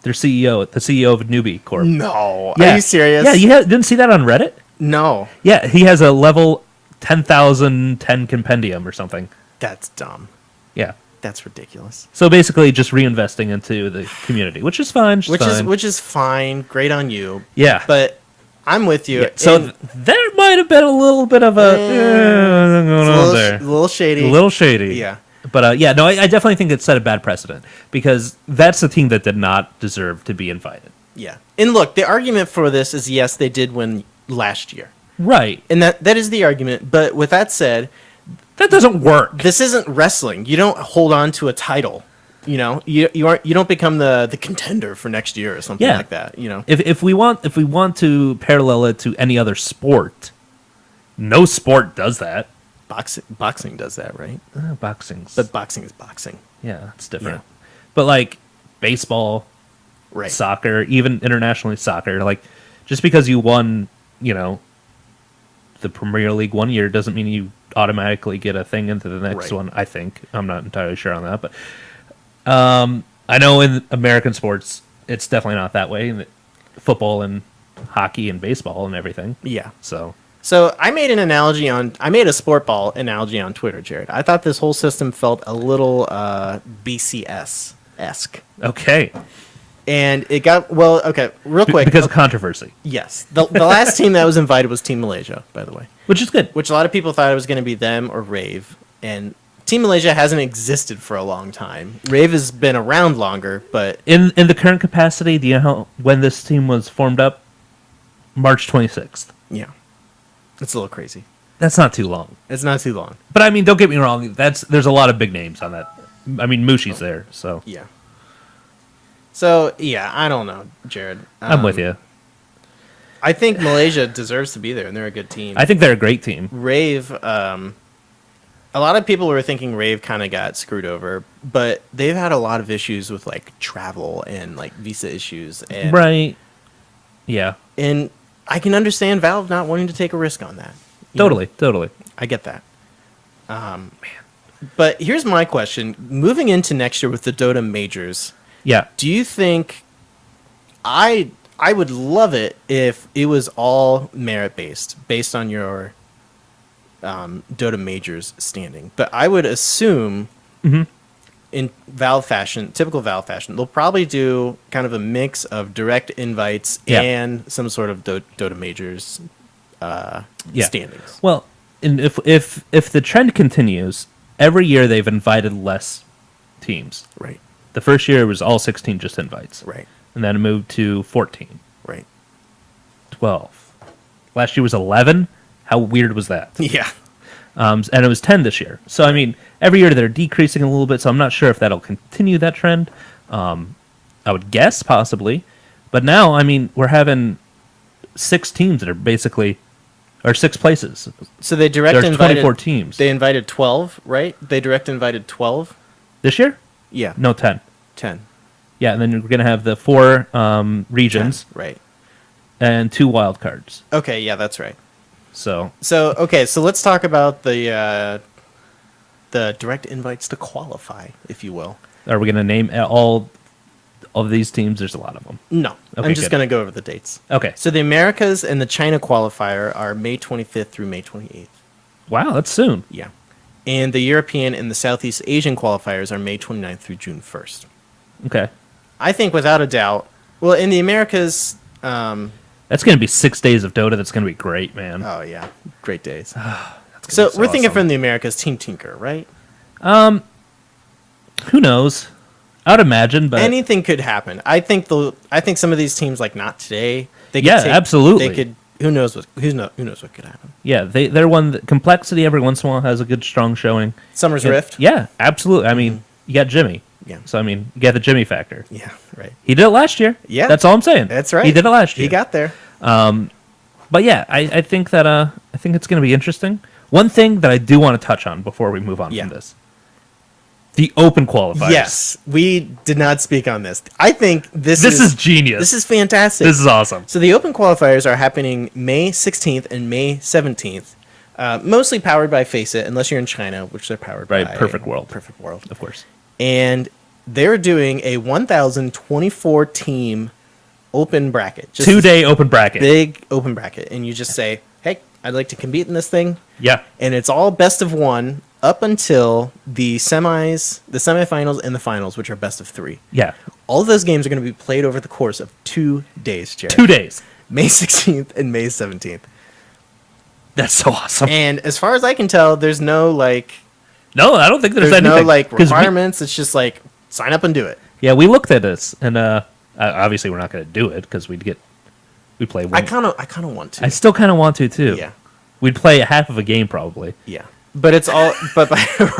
Their CEO, the CEO of Newbie Corp. No, Yeah. are you serious? Yeah, you didn't see that on Reddit? No, Yeah, he has a level 10,010 compendium or something. that's dumb. Yeah. That's ridiculous. So basically just reinvesting into the community, which is fine. Which is fine. Great on you. Yeah. But I'm with you. Yeah, so And there might have been a little bit of a going it's on there. a little shady. A little shady. Yeah. But yeah, no, I definitely think it set a bad precedent because that's the team that did not deserve to be invited. Yeah. And look, the argument for this is yes, they did win last year. Right. And that is the argument. But with that said, That doesn't work. this isn't wrestling. You don't hold on to a title. You know, you don't become the contender for next year or something Yeah. like that. You know, If we want to parallel it to any other sport, no sport does that. boxing does that, right? Boxing's But boxing is boxing, yeah, it's different. Yeah. But like baseball, right? soccer, even internationally soccer, like just because you won, the Premier League one year doesn't mean you automatically get a thing into the next Right. one. I think I'm not entirely sure on that, but I know in American sports it's definitely not that way. In football and hockey and baseball and everything. Yeah. So I made a sport ball analogy on Twitter, Jared. I thought this whole system felt a little BCS-esque. okay, And it got, okay, real quick. because of controversy, Yes. The last team that was invited was Team Malaysia, by the way. which is good. Which a lot of people thought it was going to be them or Rave. And Team Malaysia hasn't existed for a long time. Rave has been around longer, but In the current capacity, do you know when this team was formed up? March 26th. yeah. It's a little crazy. That's not too long. It's not too long. But I mean, don't get me wrong. There's a lot of big names on that. I mean, Mushi's there, so Yeah. So, yeah, I don't know, Jared. I'm with you. I think Malaysia deserves to be there, and they're a good team. I think they're a great team. Rave, a lot of people were thinking Rave kind of got screwed over, but they've had a lot of issues with, like, travel and, like, visa issues. And, Right. Yeah. And I can understand Valve not wanting to take a risk on that. You know? Totally. I get that. But here's my question. Moving into next year with the Dota majors, Yeah. do you think I would love it if it was all merit based on your Dota majors standing. But I would assume in Valve fashion, typical Valve fashion, they'll probably do kind of a mix of direct invites Yeah. and some sort of Dota majors standings. Well, and if the trend continues, every year they've invited less teams. Right. The first year it was all 16 just invites. Right. And then it moved to 14, Right. 12. Last year was 11. How weird was that? Yeah. And it was 10 this year. So, I mean, every year they're decreasing a little bit, so I'm not sure if that'll continue that trend. I would guess possibly. But now, I mean, we're having 6 teams that are basically, or 6 places. So they direct There's invited 24 teams. They invited 12, right? They direct invited 12. This year? Yeah. No, 10. 10. Yeah, and then we're going to have the 4 regions 10, right. and 2 wild cards. Okay, yeah, that's right. So, So let's talk about the direct invites to qualify, if you will. are we going to name all of these teams? There's a lot of them. No, Okay, I'm just good. going to go over the dates. Okay. So the Americas and the China qualifier are May 25th through May 28th. Wow, that's soon. Yeah. And the European and the Southeast Asian qualifiers are May 29th through June 1st. Okay. I think without a doubt, well, in the Americas, That's going to be 6 days of Dota. That's going to be great, man. oh yeah, great days. That's So gonna be we're thinking awesome. from the Americas, Team Tinker, right? Who knows? I would imagine, but Anything could happen. I think some of these teams, like not today, they could Yeah, absolutely. They could. Who knows what could happen? yeah, they're one that complexity every once in a while has a good strong showing. Summer's Yeah, Rift. Yeah, absolutely. I mean, you got Jimmy. Yeah. So I mean, you got the Jimmy factor. Yeah, right. He did it last year. Yeah. That's all I'm saying. That's right. He did it last year. He got there. But yeah, I think that I think it's going to be interesting. One thing that I do want to touch on before we move on Yeah. from this. The open qualifiers. Yes, we did not speak on this. I think this is genius. This is fantastic. This is awesome. So the open qualifiers are happening May 16th and May 17th. Mostly powered by Face It, unless you're in China, which they're powered by Perfect World. Perfect World. Of course. And they're doing a 1,024 team open bracket. Just 2-day open bracket. big open bracket. And you just say, hey, I'd like to compete in this thing. Yeah. And it's all best of one up until the semifinals, and the finals, which are best of 3. Yeah. All of those games are going to be played over the course of 2 days, Jared. 2 days. May 16th and May 17th. That's so awesome. And as far as I can tell, there's no No, I don't think there's anything. no 'Cause requirements. It's just sign up and do it. Yeah, we looked at this, and obviously we're not going to do it because we play one. I kind of want to. I still kind of want to too. Yeah. We'd play half of a game probably. Yeah. But it's all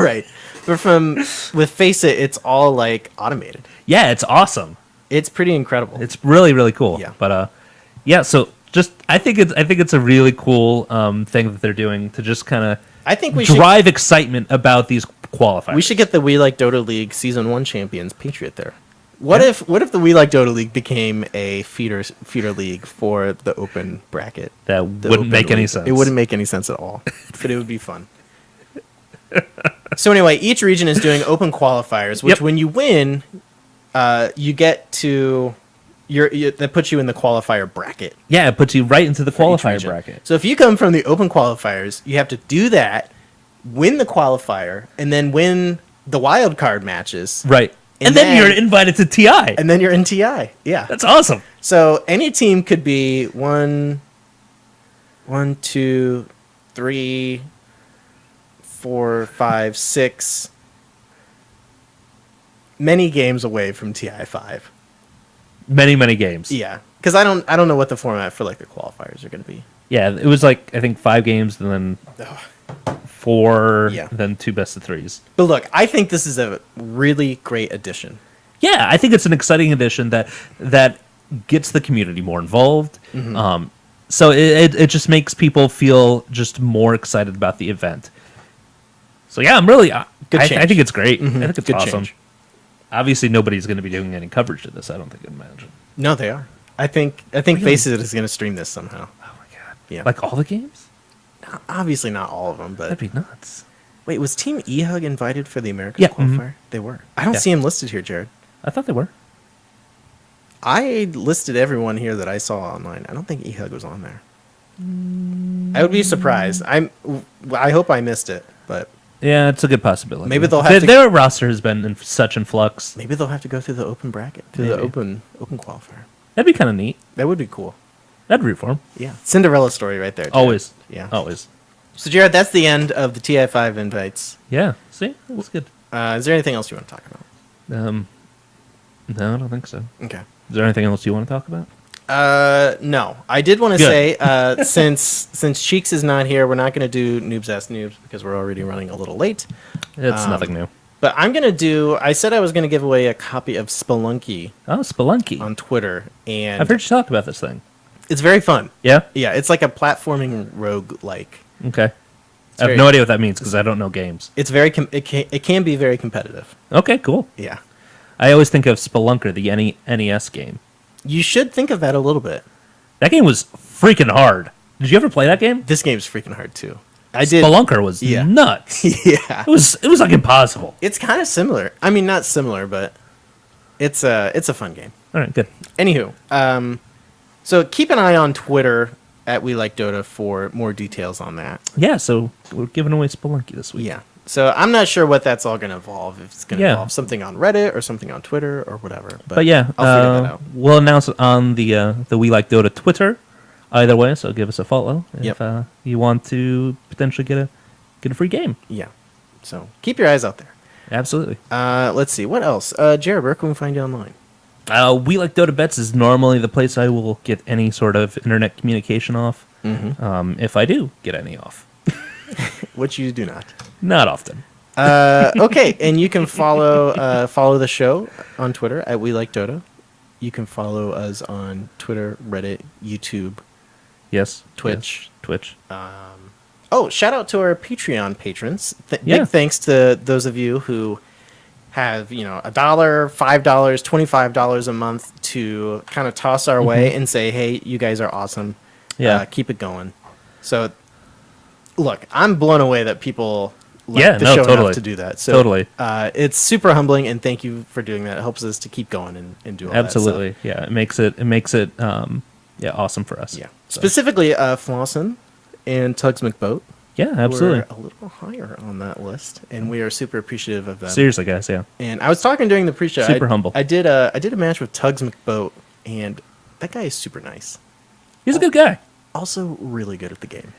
right. But with Face It, it's all automated. Yeah, it's awesome. It's pretty incredible. It's really really cool. Yeah. But yeah. So just I think it's a really cool thing that they're doing to just kind of I think we drive excitement about these qualifiers. We should get the We Like Dota League Season 1 champions Patriot there. What if the We Like Dota League became a feeder league for the open bracket? That The wouldn't open make any league. sense. It wouldn't make any sense at all, but it would be fun. So anyway, each region is doing open qualifiers, which Yep. when you win, you get to that puts you in the qualifier bracket. Yeah, it puts you right into the for each qualifier region. bracket. So if you come from the open qualifiers, you have to do that, win the qualifier, and then win the wild card matches. Right. And And then then- you're invited to TI. And then you're in TI. Yeah. That's awesome. So any team could be 1, 2, 3, 4, 5, 6 many games away from TI5. Many, many games. Yeah. Because I don't know what the format for the qualifiers are going to be. Yeah, it was I think 5 games and then 4, Yeah. then 2 best of 3s. But look, I think this is a really great addition. Yeah, I think it's an exciting addition that gets the community more involved. Mm-hmm. So it just makes people feel just more excited about the event. So yeah, I'm really Good I change. think it's great. I think it's Good awesome. change. Obviously, nobody's going to be doing any coverage of this. I don't think I'd imagine. No, they are. I think Face It is going to stream this somehow. Oh my god! Yeah. Like all the games? Obviously not all of them, but That'd be nuts. wait, was Team eHug invited for the American Yeah, qualifier? They were. I don't Yeah. see him listed here, Jared. I thought they were. I listed everyone here that I saw online. I don't think eHug was on there. I would be surprised. I hope I missed it, but Yeah, it's a good possibility. Maybe they'll have to- Their roster has been in such in flux. maybe they'll have to go through the open bracket, through the Maybe. open qualifier. That'd be kind of neat. That would be cool. I'd root for them. Yeah, Cinderella story right there. Jared. Always. Yeah. Always. So Jared, that's the end of the TI5 invites. Yeah. See, that's good. Is there anything else you want to talk about? No, I don't think so. Okay. Is there anything else you want to talk about? No. I did want to Good. say, since Cheeks is not here, we're not going to do Noobs Ask Noobs because we're already running a little late. It's nothing new. But I'm going to do, I said I was going to give away a copy of Spelunky Oh, Spelunky. on Twitter, and I've heard you talk about this thing. it's very fun. Yeah? Yeah, it's like a platforming rogue-like. Okay. I have very- no idea what that means because I don't know games. It's very, it can be very competitive. Okay, cool. Yeah. I always think of Spelunker, the NES game. You should think of that a little bit. That game was freaking hard. Did you ever play that game? This game's freaking hard, too. I did. Spelunker was Yeah. nuts. Yeah. It was like impossible. It's kind of similar. I mean, not similar, but it's a fun game. All right, good. Anywho, so keep an eye on Twitter at We Like Dota for more details on that. Yeah, so we're giving away Spelunky this week. Yeah. So I'm not sure what that's all going to involve. If it's going to Yeah. involve something on Reddit or something on Twitter or whatever. But yeah, I'll figure that out. we'll announce it on the We Like Dota Twitter. Either way, so give us a follow if Yep. you want to potentially get a free game. Yeah. So keep your eyes out there. Absolutely. Let's see. What else? Jared, where can we find you online? We Like Dota Bets is normally the place I will get any sort of internet communication off. Mm-hmm. If I do get any off. Which you do not. Not often. Okay, and you can follow the show on Twitter at We Like Dota. You can follow us on Twitter, Reddit, YouTube, Yes. Twitch. Yes. Twitch. Oh, shout out to our Patreon patrons. Yeah. Big thanks to those of you who have, $1, $5, $25 a month to kind of toss our way and say, hey, you guys are awesome. Yeah. Keep it going. So look, I'm blown away that people like Yeah, the no, show totally. enough to do that. So, Totally. it's super humbling, and thank you for doing that. It helps us to keep going and do all Absolutely. that Yeah, it makes it awesome for us. stuff. Yeah. So, Specifically, Flossin and Tugs McBoat yeah, absolutely. were a little higher on that list, and we are super appreciative of them. Seriously, guys. Yeah. And I was talking during the pre-show. Super humble. I did a match with Tugs McBoat, and that guy is super nice. He's a good guy, Also, really good at the game.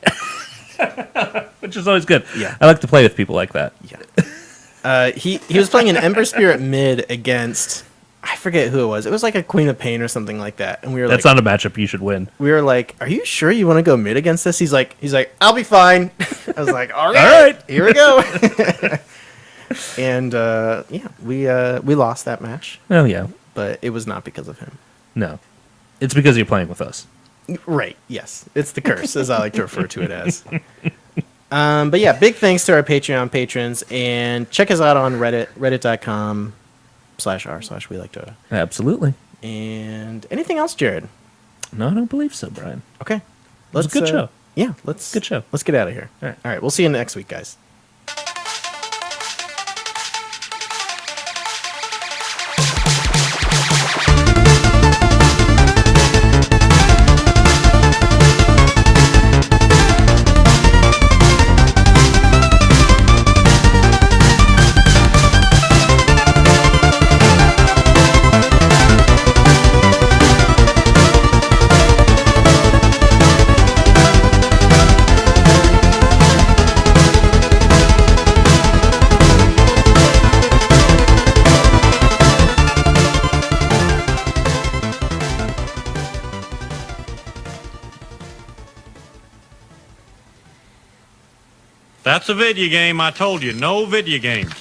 which is always good. Yeah. I like to play with people like that. Yeah. He was playing an Ember Spirit mid against, I forget who it was. It was like a Queen of Pain or something like that. And we were That's like, not a matchup you should win. are you sure you want to go mid against this? He's like, I'll be fine. I was like, all right. here we go. And we lost that match, Oh yeah. but it was not because of him. No, it's because you're playing with us. Right. Yes. It's the curse, as I like to refer to it as. But yeah, big thanks to our Patreon patrons, and check us out on Reddit, reddit.com/r/we like Dota. Absolutely. And anything else, Jared? No, I don't believe so, Brian. Okay. was a good show. Yeah, let's Good show. Let's get out of here. All right. All right. We'll see you next week, guys. That's a video game. I told you, no video games.